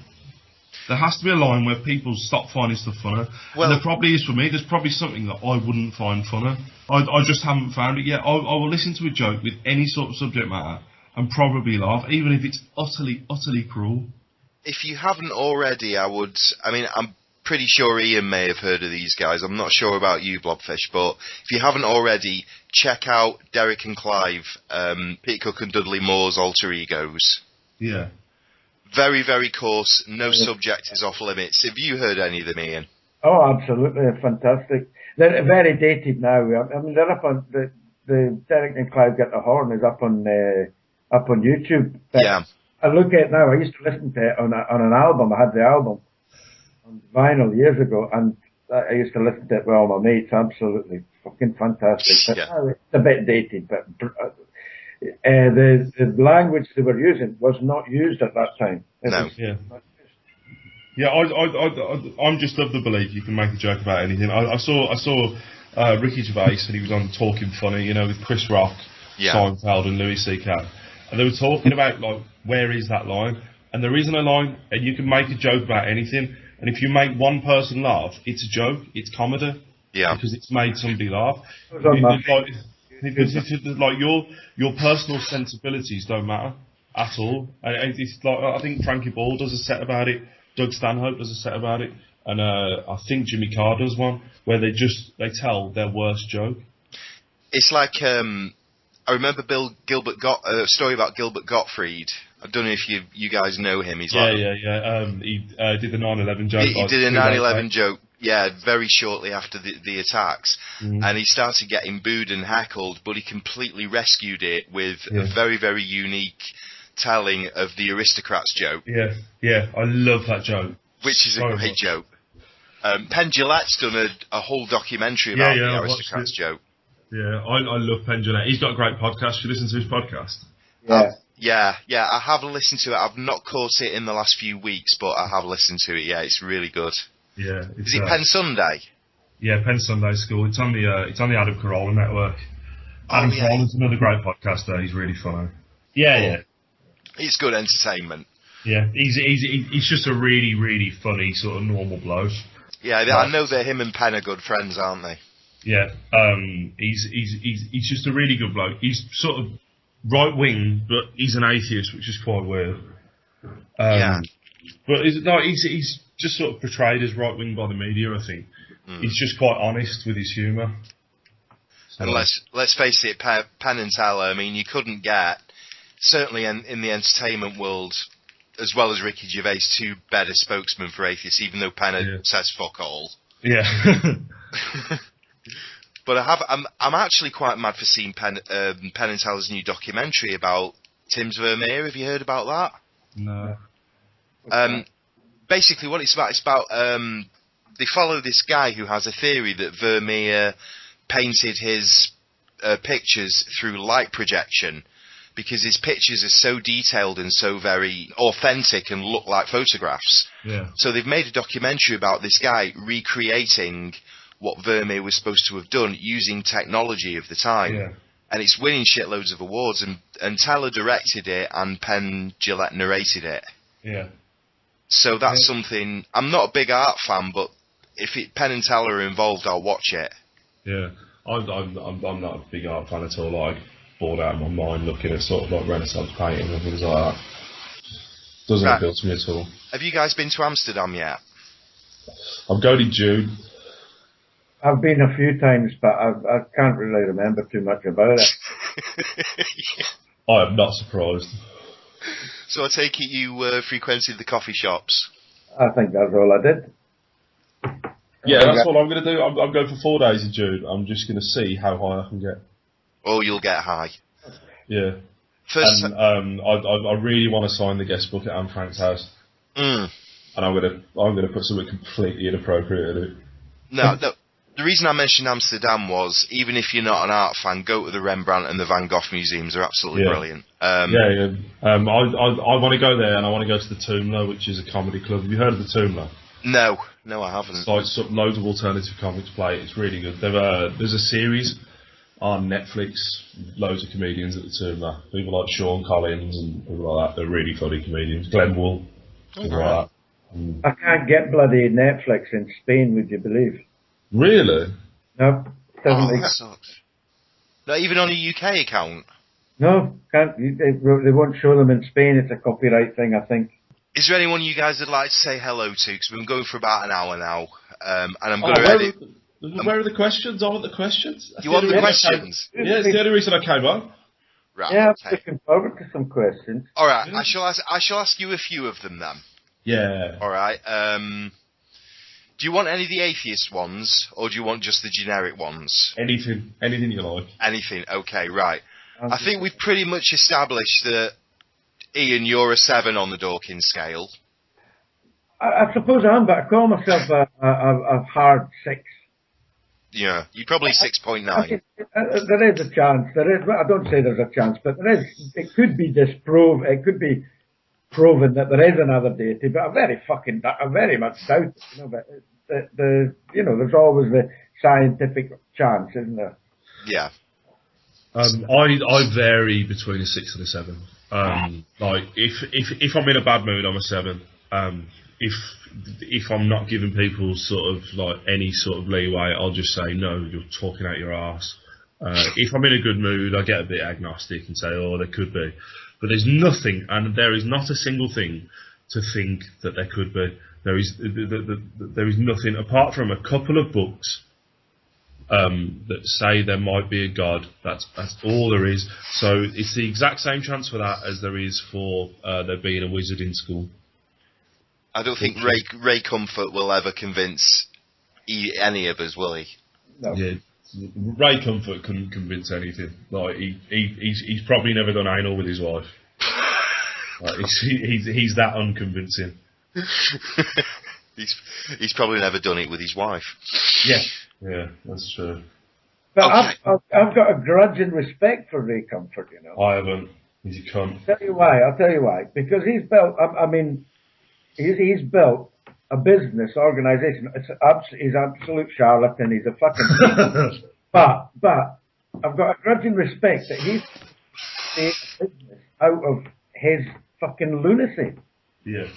There has to be a line where people stop finding stuff funner. Well, and there probably is for me. There's probably something that I wouldn't find funner. I just haven't found it yet. I will listen to a joke with any sort of subject matter and probably laugh, even if it's utterly, utterly cruel. if you haven't already, I'm pretty sure Ian may have heard of these guys. I'm not sure about you, Blobfish, but if you haven't already, check out Derek and Clive, Pete Cook and Dudley Moore's alter egos. Yeah. Very, very coarse. No subject is off limits. Have you heard any of them, Ian? Oh, absolutely, fantastic. They're very dated now. I mean, they're up on the Derek and Clive Get the Horn is up on YouTube. Yeah. I look at it now. I used to listen to it on an album. I had the album on vinyl years ago, and I used to listen to it with all my mates. Absolutely fucking fantastic. But Yeah. now it's a bit dated, but the language they were using was not used at that time. No. Yeah. Yeah, I'm just of the belief you can make a joke about anything. I saw Ricky Gervais, and he was on Talking Funny, with Chris Rock, Yeah. Seinfeld, and Louis C.K. And they were talking about, where is that line? And there isn't a line, and you can make a joke about anything. And if you make one person laugh, it's a joke, it's comedy. Yeah. Because it's made somebody laugh. Your personal sensibilities don't matter at all. And it's I think Frankie Ball does a set about it. Doug Stanhope does a set about it, and I think Jimmy Carr does one where they tell their worst joke. It's like I remember a story about Gilbert Gottfried. I don't know if you guys know him. He's He did the 9/11 joke. He did a 9/11 joke. Yeah, very shortly after the attacks, and he started getting booed and heckled, but he completely rescued it with a very, very unique telling of the Aristocrats joke. Yeah, I love that joke. Which is a great joke. Penn Jillette's done a whole documentary about the Aristocrats joke. Yeah, I love Penn Jillette. He's got a great podcast. You listen to his podcast? Yeah. Yeah, I have listened to it. I've not caught it in the last few weeks, but I have listened to it. Yeah, it's really good. Yeah. Is it Penn Sunday? Yeah, Penn Sunday School. It's on the Adam Carolla network. Adam Carolla's another great podcaster. He's really funny. Yeah. It's good entertainment. Yeah, he's just a really, really funny sort of normal bloke. Yeah, I know that him and Penn are good friends, aren't they? Yeah, he's just a really good bloke. He's sort of right wing, but he's an atheist, which is quite weird. But he's just sort of portrayed as right wing by the media. I think he's just quite honest with his humour. So. And let's face it, Penn and Teller. I mean, you couldn't get, certainly in the entertainment world, as well as Ricky Gervais, two better spokesmen for atheists, even though Penn says fuck all. Yeah. But I'm actually quite mad for seeing Penn and Teller's new documentary about Tim's Vermeer. Have you heard about that? No. Basically, what it's about they follow this guy who has a theory that Vermeer painted his pictures through light projection, because his pictures are so detailed and so very authentic and look like photographs. Yeah. So they've made a documentary about this guy recreating what Vermeer was supposed to have done using technology of the time. Yeah. And it's winning shitloads of awards, and Teller directed it and Penn Jillette narrated it. Yeah. So that's something. I'm not a big art fan, but if Penn and Teller are involved, I'll watch it. Yeah. I'm not a big art fan at all. Like, bored out of my mind looking at sort of like Renaissance painting and things like that. Doesn't appeal to me at all. Have you guys been to Amsterdam yet? I'm going in June. I've been a few times, but I can't really remember too much about it. I am not surprised. So I take it you frequented the coffee shops? I think that's all I did. Yeah, that's what I'm going to do. I'm going for 4 days in June. I'm just going to see how high I can get. Oh, you'll get high. Yeah. First, and I really want to sign the guest book at Anne Frank's house. And I'm going to put something completely inappropriate in it. No. The reason I mentioned Amsterdam was, even if you're not an art fan, go to the Rembrandt and the Van Gogh museums. They're absolutely brilliant. I want to go there, and I want to go to the Toomler, which is a comedy club. Have you heard of the Toomler? No, I haven't. It's like loads of alternative comics play. It's really good. There's a series on Netflix, loads of comedians at the Toomler. People like Sean Collins and people like that. They're really funny comedians. Glenn Wool, people like that. I can't get bloody Netflix in Spain, would you believe? Really? No, doesn't That exist. sucks. Not even on a UK account. No, can't. They won't show them in Spain. It's a copyright thing, I think. Is there anyone you guys would like to say hello to? Because we've been going for about an hour now, and I'm going Oh, to edit. where are the questions? I want the questions. You want the questions? Yeah, it's the only reason I came on. Right. Yeah, I'm Okay. looking forward to some questions. All right. I shall ask you a few of them then. Yeah. All right. Do you want any of the atheist ones, or do you want just the generic ones? Anything you like. Anything. Okay. Right. I think we've pretty much established that, Ian, you're a 7 on the Dawkins scale. I suppose I am, but I call myself a hard 6. Yeah. You're probably 6.9. There is a chance. There is. I don't say there's a chance, but there is. It could be disproven. It could be proven that there is another deity, but I very much doubt it. You know, but there's always the scientific chance, isn't there? Yeah. I vary between a 6 and a 7. Like if I'm in a bad mood, I'm a 7. If I'm not giving people sort of like any sort of leeway, I'll just say no. You're talking out your arse. If I'm in a good mood, I get a bit agnostic and say, oh, there could be, but there's nothing, and there is not a single thing to think that there could be. There is nothing apart from a couple of books that say there might be a god. That's all there is. So it's the exact same chance for that as there is for there being a wizard in school. I don't think Ray Comfort will ever convince any of us, will he? No. Yeah, Ray Comfort couldn't convince anything. Like he's probably never done anal with his wife. Like, he's that unconvincing. He's probably never done it with his wife. Yeah, that's true. But Okay. I've got a grudging respect for Ray Comfort, you know. I haven't. He's a cunt. I'll tell you why. Because he's built. He's built a business organisation. He's absolute charlatan. He's a fucking. but I've got a grudging respect that he's made a business out of his fucking lunacy. Yeah.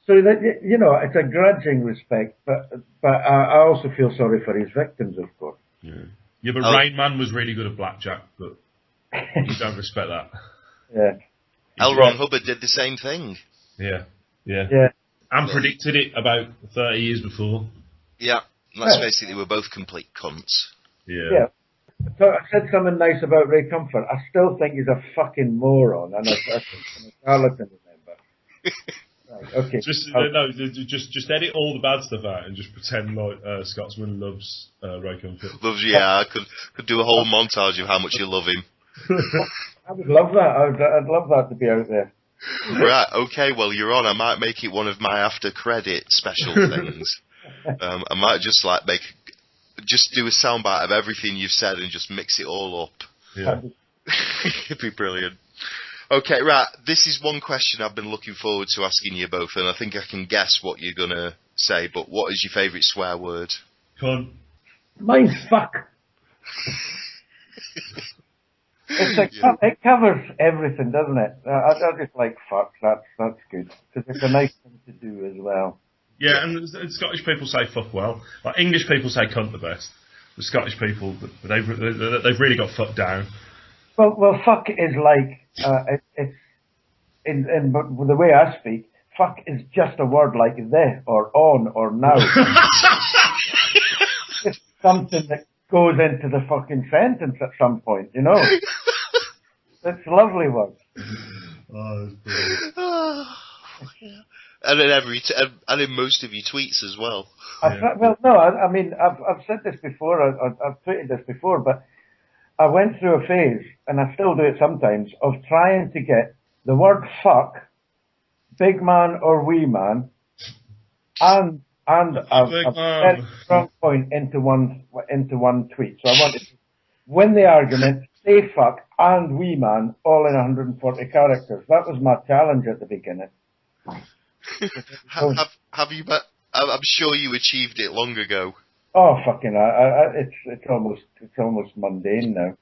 So that it's a grudging respect, but I also feel sorry for his victims, of course. Yeah, but Rain Man was really good at blackjack, but you don't respect that. Yeah. L. Ron Hubbard did the same thing. Yeah. And predicted it about 30 years before. Yeah. Let's face it, they were both complete cunts. Yeah. So I said something nice about Ray Comfort. I still think he's a fucking moron, and I think I'm a charlatan, remember. Right, okay. Just edit all the bad stuff out and just pretend like Scotsman loves Ray Comfort. Loves you, yeah. I could do a whole montage of how much you love him. I would love that. I'd love that to be out there. Right, okay, well, you're on. I might make it one of my after-credit special things. I might just do a soundbite of everything you've said and just mix it all up. Yeah. It'd be brilliant. Okay, right, this is one question I've been looking forward to asking you both, and I think I can guess what you're going to say, but what is your favourite swear word? Cunt. Mine's fuck. It covers everything, doesn't it? I just like fuck. That's good because it's a nice thing to do as well. Yeah, and Scottish people say fuck well. Like English people say cunt the best. The Scottish people, they've really got fucked down. Well, fuck is like it's but the way I speak, fuck is just a word like the or on or now. It's something that goes into the fucking sentence at some point, you know. It's a lovely one. Oh, that's brilliant. And in most of your tweets as well. I've said this before. I've tweeted this before, but I went through a phase, and I still do it sometimes, of trying to get the word fuck, big man or wee man, and a very strong point into one tweet. So I wanted to win the argument, say fuck and wee man, all in 140 characters. That was my challenge at the beginning. Have you? I'm sure you achieved it long ago. Oh fucking! It's almost mundane now.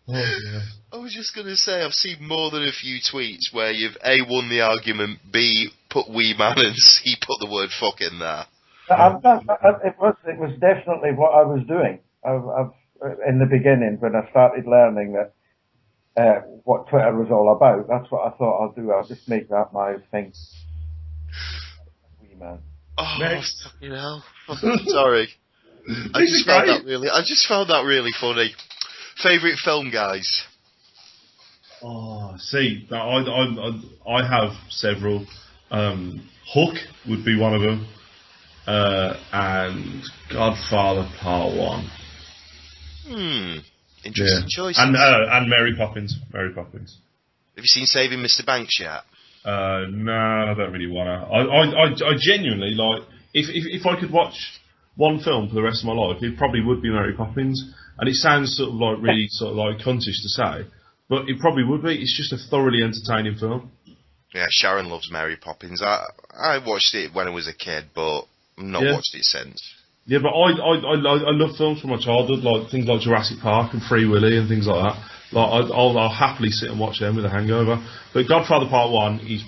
Oh yeah. I was just going to say, I've seen more than a few tweets where you've A, won the argument, B, put wee man, and C, put the word fuck in there. It was definitely what I was doing. In the beginning, when I started learning that what Twitter was all about, that's what I thought I'll do. I'll just make that my thing. Wee man. Oh, Next. fucking hell. Sorry. I just found that really funny. Favourite film, guys? Oh, see, I have several. Hook would be one of them, and Godfather Part 1. Interesting choice. And Mary Poppins. Mary Poppins. Have you seen Saving Mr. Banks yet? No, I don't really wanna. I genuinely like. If I could watch one film for the rest of my life, it probably would be Mary Poppins. And it sounds sort of like really sort of like cuntish to say, but it probably would be. It's just a thoroughly entertaining film. Yeah, Sharon loves Mary Poppins. I watched it when I was a kid, but I've not watched it since. Yeah, but I love films from my childhood, like things like Jurassic Park and Free Willy and things like that. Like I'll happily sit and watch them with a hangover. But Godfather Part 1 is,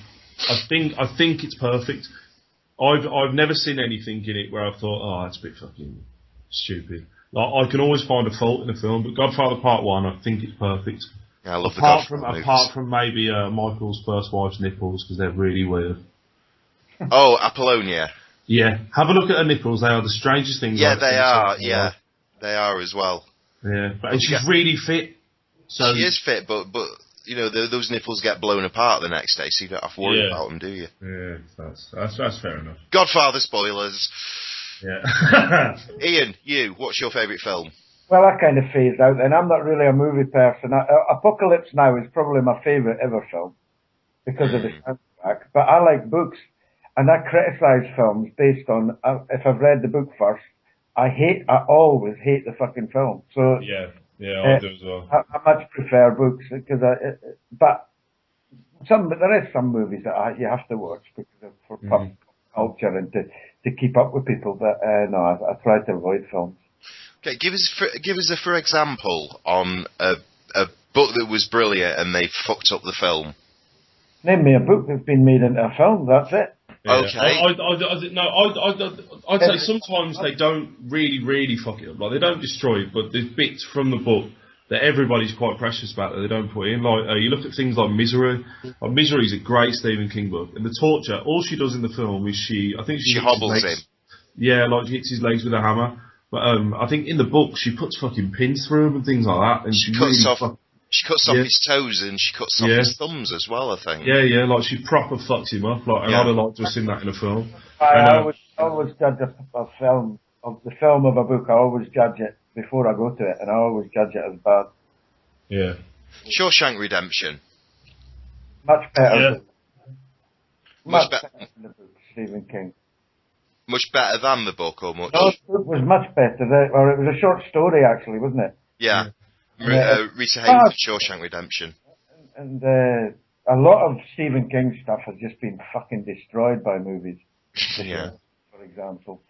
I think it's perfect. I've never seen anything in it where I've thought, oh, that's a bit fucking stupid. Like I can always find a fault in a film, but Godfather Part 1, I think it's perfect. Yeah, I love the Godfather movies. Apart from maybe Michael's first wife's nipples, because they're really weird. Oh, Apollonia. Yeah, have a look at her nipples. They are the strangest things. Yeah, they are. Yeah, they are as well. Yeah, and she's really fit. So she is fit, but you know those nipples get blown apart the next day, so you don't have to worry about them, do you? Yeah, that's fair enough. Godfather spoilers. Yeah. Ian, what's your favourite film? Well, I kind of phased out then. I'm not really a movie person. Apocalypse Now is probably my favourite ever film because of the soundtrack. But I like books, and I criticise films based on if I've read the book first. I always hate the fucking film. So yeah, I do as well. I much prefer books because but there is some movies that you have to watch because for pop culture and to keep up with people. But no, I try to avoid films. Okay, give us a for example on a book that was brilliant and they fucked up the film. Name me a book that's been made into a film. That's it. Yeah. Okay. I'd say sometimes they don't really fuck it up. Like they don't destroy it, but there's bits from the book that everybody's quite precious about that they don't put in. Like you look at things like Misery. Like, Misery is a great Stephen King book, and the torture. All she does in the film is she hobbles him. Yeah, like she hits his legs with a hammer. But I think in the book she puts fucking pins through him and things like that, and she cuts off his toes and she cuts off his thumbs as well, I think. Yeah, like she proper fucks him up. Like, and I'd have liked to have seen that in a film. I always judge a film of a book. I always judge it before I go to it, and I always judge it as bad. Yeah. Shawshank Redemption. Much better. Yeah. Much better than the book, Stephen King. Much better than the book, or much? No, the book was much better. Or it was a short story, actually, wasn't it? Yeah. Rita Hayworth, Shawshank Redemption. And a lot of Stephen King stuff has just been fucking destroyed by movies. Yeah. For example.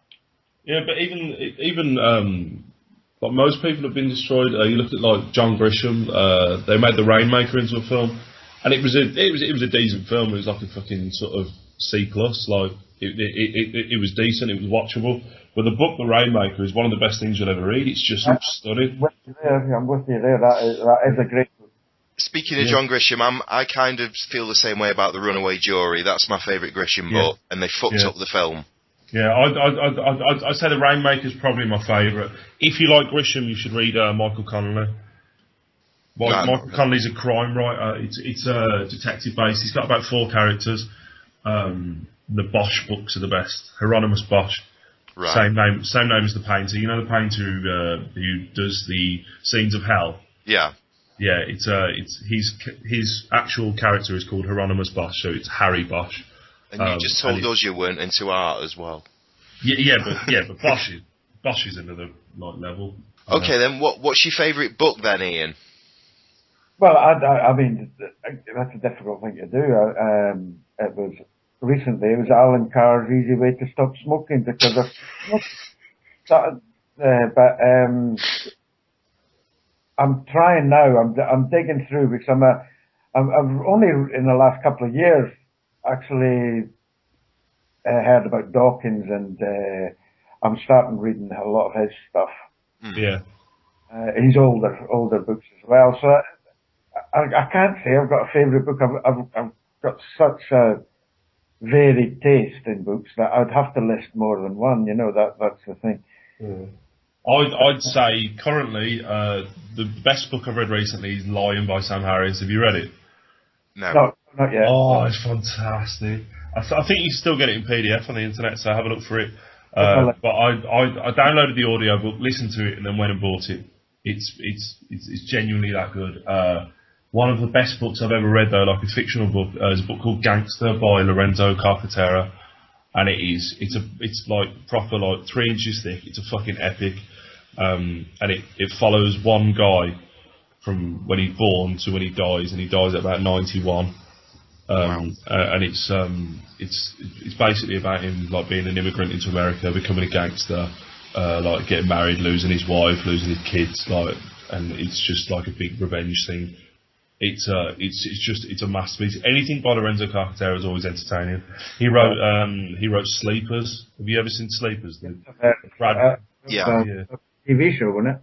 Yeah, but even like most people have been destroyed. You look at like John Grisham. They made The Rainmaker into a film, and it was a decent film. It was like a fucking sort of C+. Like it was decent. It was watchable. But the book The Rainmaker is one of the best things you'll ever read. It's just stunning. I'm with you there. That is a great book. Speaking of John Grisham, I kind of feel the same way about The Runaway Jury. That's my favourite Grisham book, and they fucked up the film. Yeah, I'd say The Rainmaker is probably my favourite. If you like Grisham, you should read Michael Connelly. Michael Connelly's a crime writer. It's a detective base. He's got about 4 characters. The Bosch books are the best. Hieronymus Bosch. Right. Same name as the painter. You know the painter who does the scenes of hell. Yeah. Yeah. It's his actual character is called Hieronymus Bosch, so it's Harry Bosch. And you just told us you weren't into art as well. But Bosch is another level. Okay, then what's your favourite book then, Ian? Well, I mean that's a difficult thing to do. Recently, it was Alan Carr's Easy Way to Stop Smoking because of I'm trying now. I'm digging through because I've only in the last couple of years actually heard about Dawkins, and I'm starting reading a lot of his stuff. Yeah. He's older books as well. So I can't say I've got a favourite book. I've got such a varied taste in books that I'd have to list more than one. You know, that's the thing. Yeah. I'd say currently the best book I've read recently is Lion by Sam Harris. Have you read it? No. Not yet. Oh, it's fantastic. I think you can still get it in PDF on the internet, so have a look for it. But I downloaded the audiobook, listened to it, and then went and bought it. It's genuinely that good. One of the best books I've ever read, though, like a fictional book, is a book called Gangster by Lorenzo Carcaterra, and it's like proper, like 3 inches thick. It's a fucking epic, and it follows one guy from when he's born to when he dies, and he dies at about 91. And it's basically about him like being an immigrant into America, becoming a gangster, like getting married, losing his wife, losing his kids, like, and it's just like a big revenge thing. It's a masterpiece. Anything by Lorenzo Carcaterra is always entertaining. He wrote Sleepers. Have you ever seen Sleepers? Yeah. TV show, wasn't it?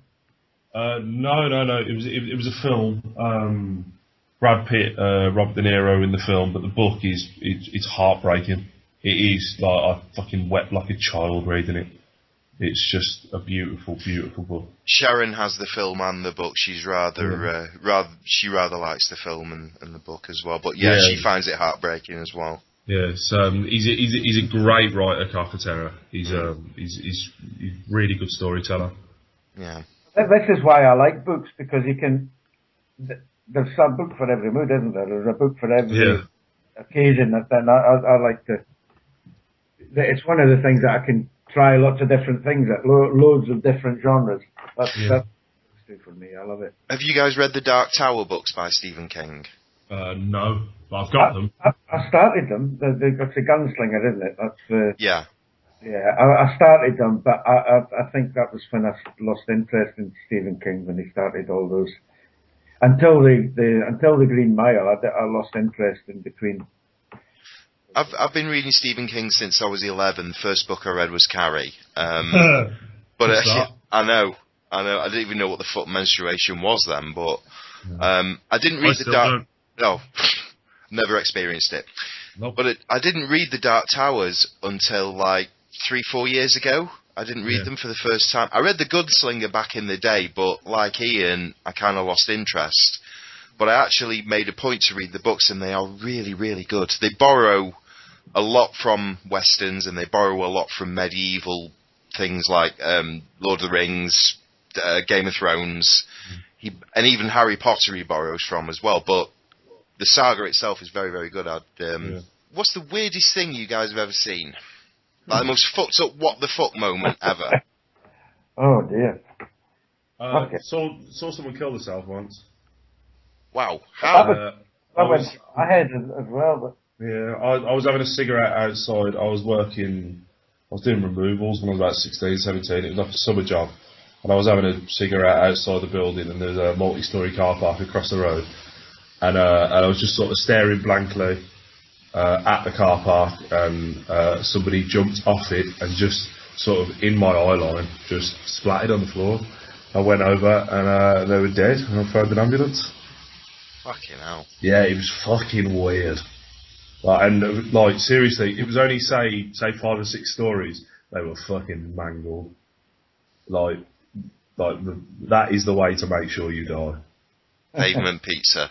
No. It was a film. Brad Pitt, Robert De Niro in the film, but the book it's heartbreaking. It is like I fucking wept like a child reading it. It's just a beautiful, beautiful book. Sharon has the film and the book. She's rather likes the film and the book as well. But yeah, she finds it heartbreaking as well. Yes, he's a great writer, Carcaterra. He's a really good storyteller. Yeah. This is why I like books, because you can. There's some book for every mood, isn't there? There's a book for every occasion. And I like to. It's one of the things that I can try lots of different things at loads of different genres. That's for me. I love it. Have you guys read the Dark Tower books by Stephen King? No, but I've got them. I started them. That's a gunslinger, isn't it? That's yeah. Yeah, I started them, but I think that was when I lost interest in Stephen King, when he started all those. Until the Green Mile, I lost interest in between. I've been reading Stephen King since I was 11. The first book I read was Carrie. But I know. I didn't even know what the fuck menstruation was then. But I didn't read the Dark. No, never experienced it. Nope. But I didn't read the Dark Towers until like 3-4 years ago. I didn't read them for the first time. I read The Gunslinger back in the day, but like Ian, I kind of lost interest. But I actually made a point to read the books, and they are really, really good. They borrow a lot from westerns, and they borrow a lot from medieval things like Lord of the Rings, Game of Thrones, and even Harry Potter he borrows from as well. But the saga itself is very, very good. What's the weirdest thing you guys have ever seen? Like the most fucked up what the fuck moment ever? Oh dear. Saw someone kill themselves once. Wow. How? I went ahead as well, but yeah, I was having a cigarette outside. I was doing removals when I was about 16, 17. It was like a summer job. And I was having a cigarette outside the building, and there's a multi-storey car park across the road. And I was just sort of staring blankly at the car park, and somebody jumped off it and just sort of in my eye line just splattered on the floor. I went over and they were dead, and I phoned an ambulance. Fucking hell. Yeah, it was fucking weird. Like seriously, it was only say 5 or 6 stories. They were fucking mangled. Like that is the way to make sure you die. Pavement pizza.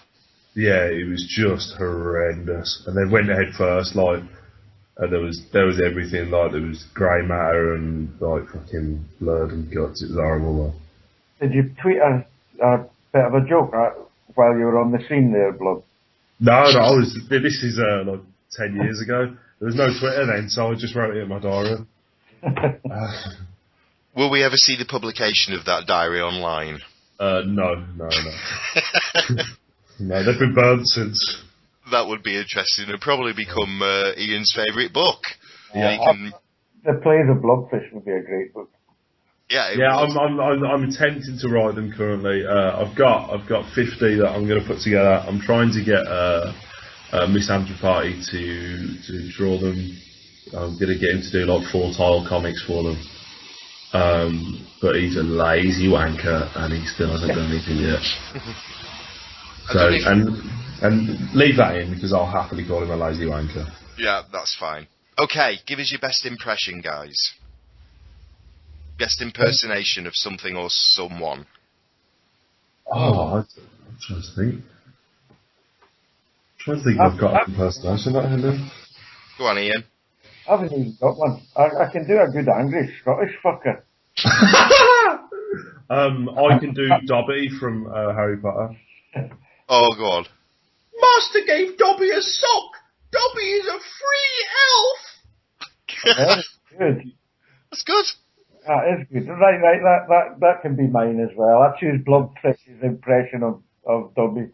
Yeah, it was just horrendous. And they went ahead first, like, and there was everything, like there was grey matter and like fucking blood and guts. It was horrible. Like. Did you tweet a bit of a joke while you were on the scene there, Blood? No, this is like 10 years ago. There was no Twitter then, so I just wrote it in my diary. Will we ever see the publication of that diary online? No. No, they've been burned since. That would be interesting. It'd probably become Ian's favourite book. Yeah. The Plays of Blobfish would be a great book. Yeah, Yeah, I'm attempting to write them currently. I've got 50 that I'm going to put together. I'm trying to get Miss Party to draw them. I'm going to get him to do like 4 tile comics for them. But he's a lazy wanker and he still hasn't done anything yet. So and leave that in because I'll happily call him a lazy wanker. Yeah, that's fine. Okay, give us your best impression, guys. Best impersonation of something or someone. I'm trying to think. I've got an impersonation that I can do. Go on, Ian. I haven't even got one. I can do a good angry Scottish fucker. I can do Dobby from Harry Potter. Oh, go on. Master gave Dobby a sock. Dobby is a free elf. That's good. That's good. That is good. Right. That can be mine as well. I choose Blobfish's impression of Dobby.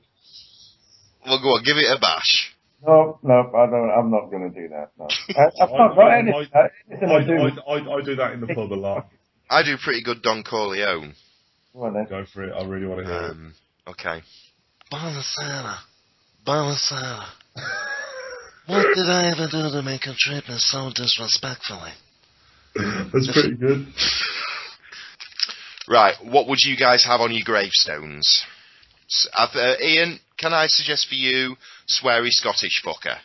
Well, go on, give it a bash. No, I don't. I'm not going to do that. No, I've not got anything I do. I do that in the pub a lot. I do pretty good Don Corleone. Go on then. Go for it. I really want to hear it. Okay. Buonasera. What did I ever do to make a trip so disrespectfully? That's pretty good. Right, what would you guys have on your gravestones? Ian, can I suggest for you, sweary Scottish fucker?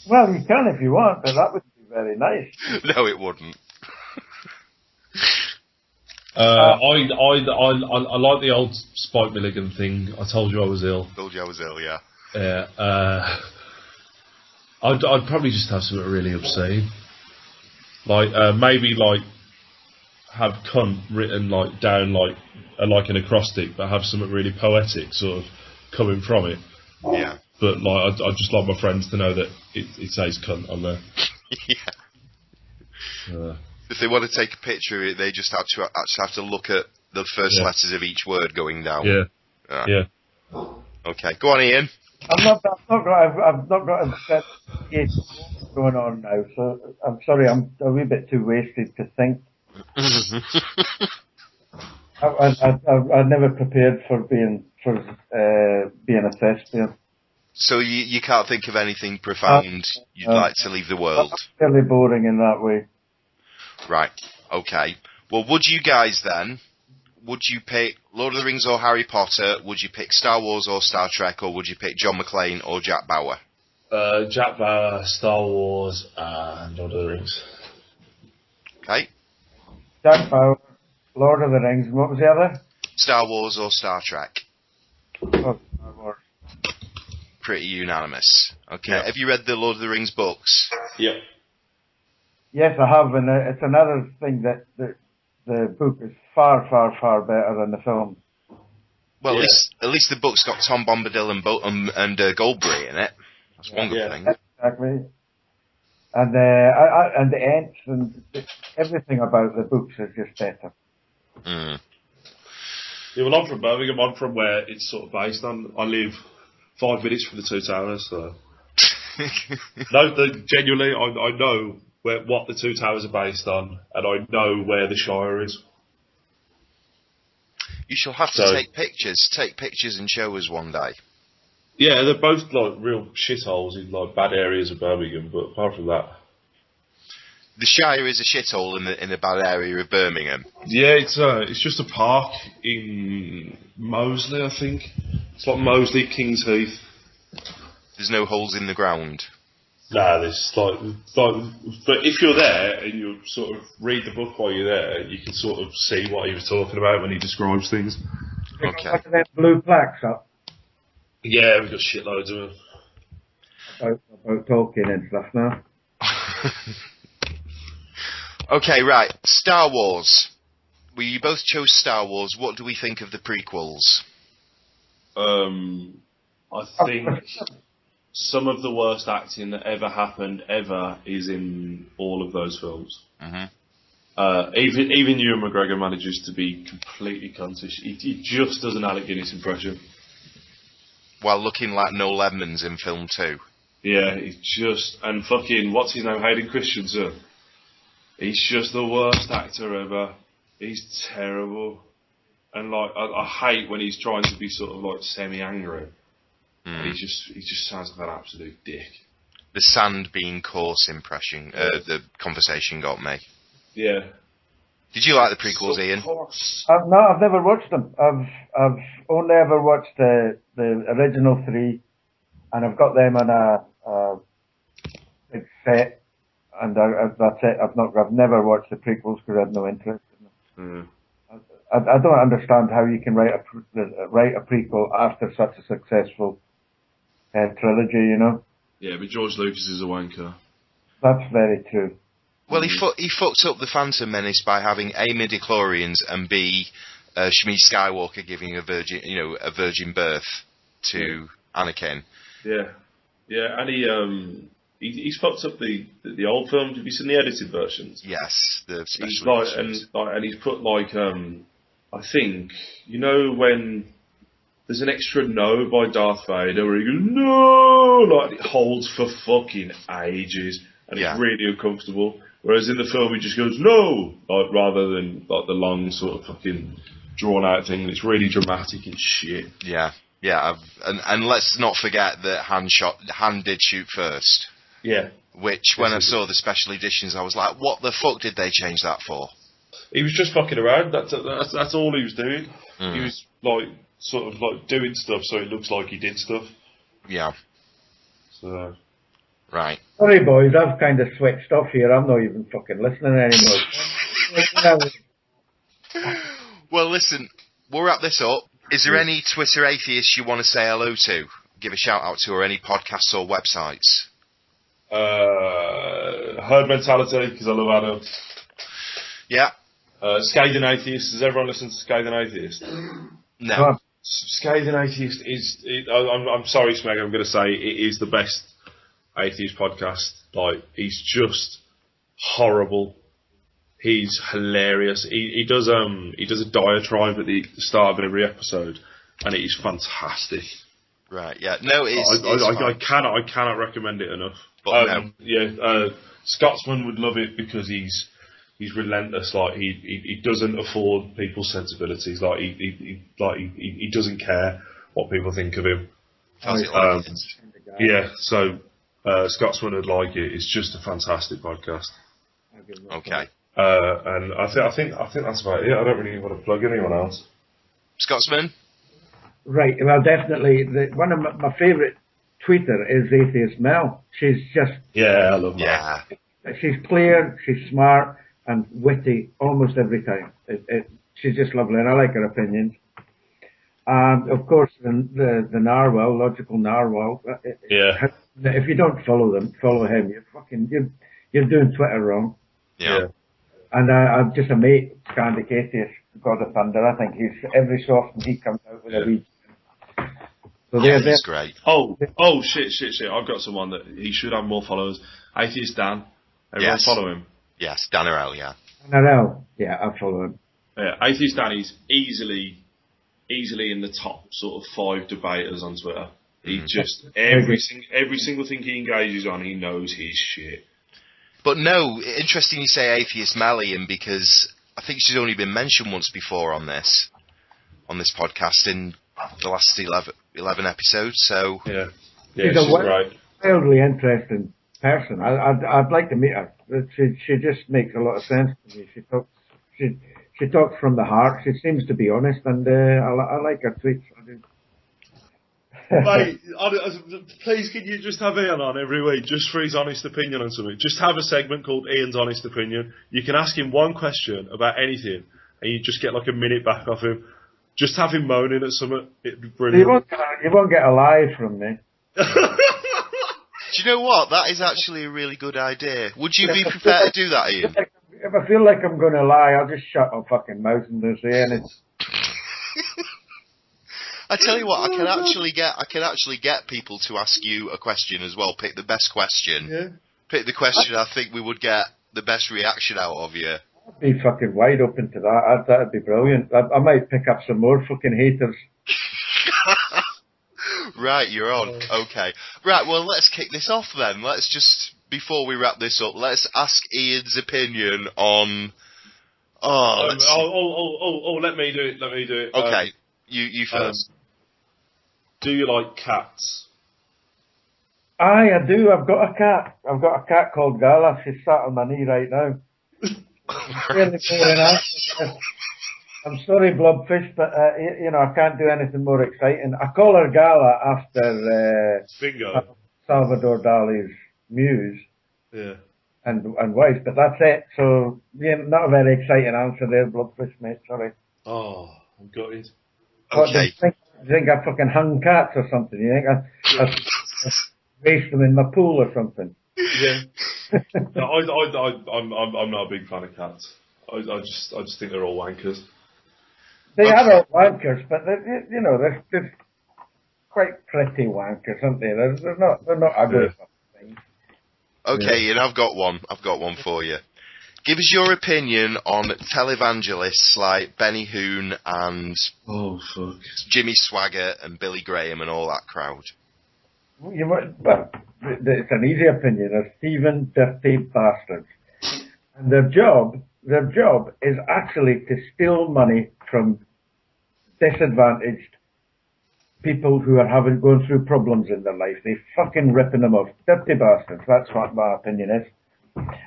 Well, you can if you want, but that would be very nice. No, it wouldn't. I like the old Spike Milligan thing. I told you I was ill. Told you I was ill, yeah. Yeah. I'd probably just have something really obscene. Like maybe like have cunt written like down like an acrostic, but have something really poetic sort of coming from it. Yeah. But like I'd just like my friends to know that it says cunt on there. Yeah. If they want to take a picture of it, they just have to look at the first letters of each word going down. Yeah. Okay, go on, Ian. I've not got a set going on now, so I'm sorry, I'm a wee bit too wasted to think. I never prepared for being a thespian. So you can't think of anything profound you'd like to leave the world? Fairly boring in that way. Right, okay. Well, would you guys then, would you pick Lord of the Rings or Harry Potter? Would you pick Star Wars or Star Trek? Or would you pick John McClane or Jack Bauer? Jack Bauer, Star Wars, and Lord of the Rings. Okay. Jack Bauer, Lord of the Rings, and what was the other? Star Wars or Star Trek? Oh, Star Wars. Pretty unanimous. Okay. Yeah. Have you read the Lord of the Rings books? Yep. Yes, I have, and it's another thing that the book is far, far, far better than the film. Well, at least the book's got Tom Bombadil and Goldberry in it. That's one good thing. Exactly. And the Ents and everything about the books is just better. Mm. Yeah, well, I'm from Birmingham. I'm from where it's sort of based on. I live 5 minutes from the Two Towers, so. Genuinely, I know what the Two Towers are based on, and I know where the Shire is. You shall have to take pictures and show us one day. Yeah, they're both like real shitholes in like bad areas of Birmingham, but apart from that, the Shire is a shithole in the bad area of Birmingham. Yeah, it's just a park in Moseley, I think. It's like Moseley, King's Heath. There's no holes in the ground. Nah, there's like, but if you're there and you sort of read the book while you're there, you can sort of see what he was talking about when he describes things. Okay. What are them blue plaques up? Yeah, we've got shitloads of them. About Tolkien and stuff now. Okay, right. Star Wars. We both chose Star Wars. What do we think of the prequels? I think some of the worst acting that ever happened is in all of those films. Mm-hmm. Even Ewan McGregor manages to be completely cuntish. He just does an Alec Guinness impression. While looking like Noel Edmonds in film 2. Yeah, he's just... And fucking... What's his name? Hayden Christensen. He's just the worst actor ever. He's terrible. And like, I hate when he's trying to be sort of like semi-angry. And he just sounds like an absolute dick. The sand being coarse impression, the conversation got me. Yeah. Did you like the prequels, Ian? No, I've never watched them. I've only ever watched the original 3, and I've got them on a big set, and that's it. I've never watched the prequels because I had no interest in them. I don't understand how you can write a prequel after such a successful trilogy, you know. Yeah, but George Lucas is a wanker. That's very true. Well, he fucked up the Phantom Menace by having A, midichlorians, and B, Shmi Skywalker giving a virgin birth to Anakin. Yeah, and he's fucked up the old films. Have you seen the edited versions? Yes, the special editions. And he's put like I think when there's an extra no by Darth Vader where he goes no, like it holds for fucking ages, and it's really uncomfortable. Whereas in the film, he just goes, no! Like, rather than like the long, sort of fucking drawn-out thing. It's really dramatic and shit. Yeah. And let's not forget that Han did shoot first. Yeah. Which, when I saw the special editions, I was like, what the fuck did they change that for? He was just fucking around. That's all he was doing. He was, like, sort of, like, doing stuff so it looks like he did stuff. Yeah. So... Right. Sorry, boys, I've kind of switched off here. I'm not even fucking listening anymore. Well, listen, we'll wrap this up. Is there any Twitter atheists you want to say hello to? Give a shout out to, or any podcasts or websites? Herd Mentality, because I love Adam. Yeah. Scathing Atheist. Does everyone listen to Scathing Atheist? No. Scathing Atheist is... I'm sorry, Smeg, I'm going to say it is the best atheist podcast. Like, he's just horrible. He's hilarious. He does a diatribe at the start of every episode, and it is fantastic. Right. Yeah. No, I cannot recommend it enough. But Scotsman would love it because he's relentless. Like he doesn't afford people's sensibilities. Like he doesn't care what people think of him. So Scotsman would like it. It's just a fantastic podcast. Okay. And I think that's about it. I don't really want to plug anyone else. Scotsman? Right. Well, definitely. One of my favourite tweeter is Atheist Mel. She's just... Yeah, I love her. Yeah. She's clear, she's smart, and witty almost every time. She's just lovely, and I like her opinions. And, of course, the Narwhal, Logical Narwhal. Yeah. If you don't follow him, you're doing Twitter wrong. Yeah. And I'm just a mate, Scandic Atheist, God of Thunder. I think he's every so often he comes out with a wee. So He's great. Oh, shit. I've got someone that he should have more followers. Atheist Dan. Everyone follow him. Yes, Dan Arell, yeah. Dan Arell, yeah, I follow him. Yeah, Atheist Dan is easily in the top sort of 5 debaters on Twitter. He just, every single thing he engages on, he knows his shit. But no, interesting you say Atheist Mel, Ian, because I think she's only been mentioned once before on this podcast in the last 11 episodes, so... Yeah, she's a wildly interesting person. I'd like to meet her. She just makes a lot of sense to me. She talks from the heart. She seems to be honest, and I like her tweets. I do. Mate, please can you just have Ian on every week just for his honest opinion on something? Just have a segment called Ian's Honest Opinion. You can ask him one question about anything and you just get like a minute back off him. Just have him moaning at something. It'd be brilliant. You won't get a lie from me. Do you know what? That is actually a really good idea. Would you be prepared to do that, Ian? If I feel like I'm going to lie, I'll just shut my fucking mouth and don't say anything. I tell you what, I can actually get people to ask you a question as well. Pick the best question. Yeah. Pick the question I think we would get the best reaction out of you. I'd be fucking wide open to that. That'd be brilliant. I might pick up some more fucking haters. Right, you're on. Okay. Right, well, let's kick this off then. Let's just, before we wrap this up, let's ask Ian's opinion on Oh, let me do it. Let me do it. okay. You first. Do you like cats? Aye, I do. I've got a cat. I've got a cat called Gala. She's sat on my knee right now. Really boring answer. I'm sorry, Blobfish, but I can't do anything more exciting. I call her Gala after Bingo. Salvador Dali's muse. Yeah. And wife, but that's it. So, yeah, not a very exciting answer there, Blobfish, mate. Sorry. Oh, I'm gutted. What, do Okay. you think I fucking hung cats or something? You think I raised them in my pool or something? Yeah. No, I'm not a big fan of cats. I just think they're all wankers. They Okay. are all wankers, but they're quite pretty wankers, aren't they? They're not ugly. Yeah. Okay, and I've got one for you. Give us your opinion on televangelists like Benny Hoon and Oh fuck. Jimmy Swaggart and Billy Graham and all that crowd. It's an easy opinion. They're thieving, dirty bastards. And their job is actually to steal money from disadvantaged people who are going through problems in their life. They fucking ripping them off. Dirty bastards. That's what my opinion is.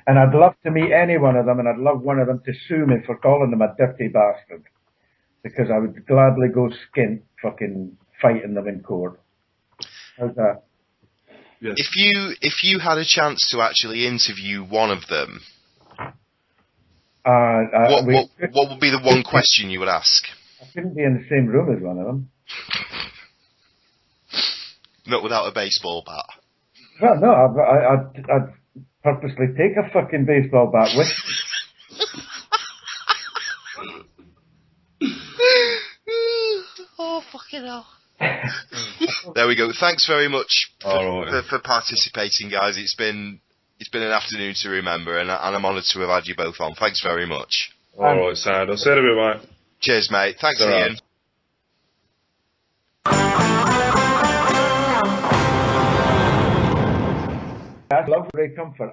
And I'd love to meet any one of them, and I'd love one of them to sue me for calling them a dirty bastard. Because I would gladly go skint fucking fighting them in court. How's that? Yes. If you had a chance to actually interview one of them, what would be the one question you would ask? I couldn't be in the same room as one of them. Not without a baseball bat. Well, no, I'd purposely take a fucking baseball bat with me. Oh, fucking hell. There we go. Thanks very much for participating, guys. It's been an afternoon to remember, and I'm honoured to have had you both on. Thanks very much. Alright, Sad. I'll see you in a bit, mate. Cheers, mate. Thanks, All right. Ian. I love Ray Comfort.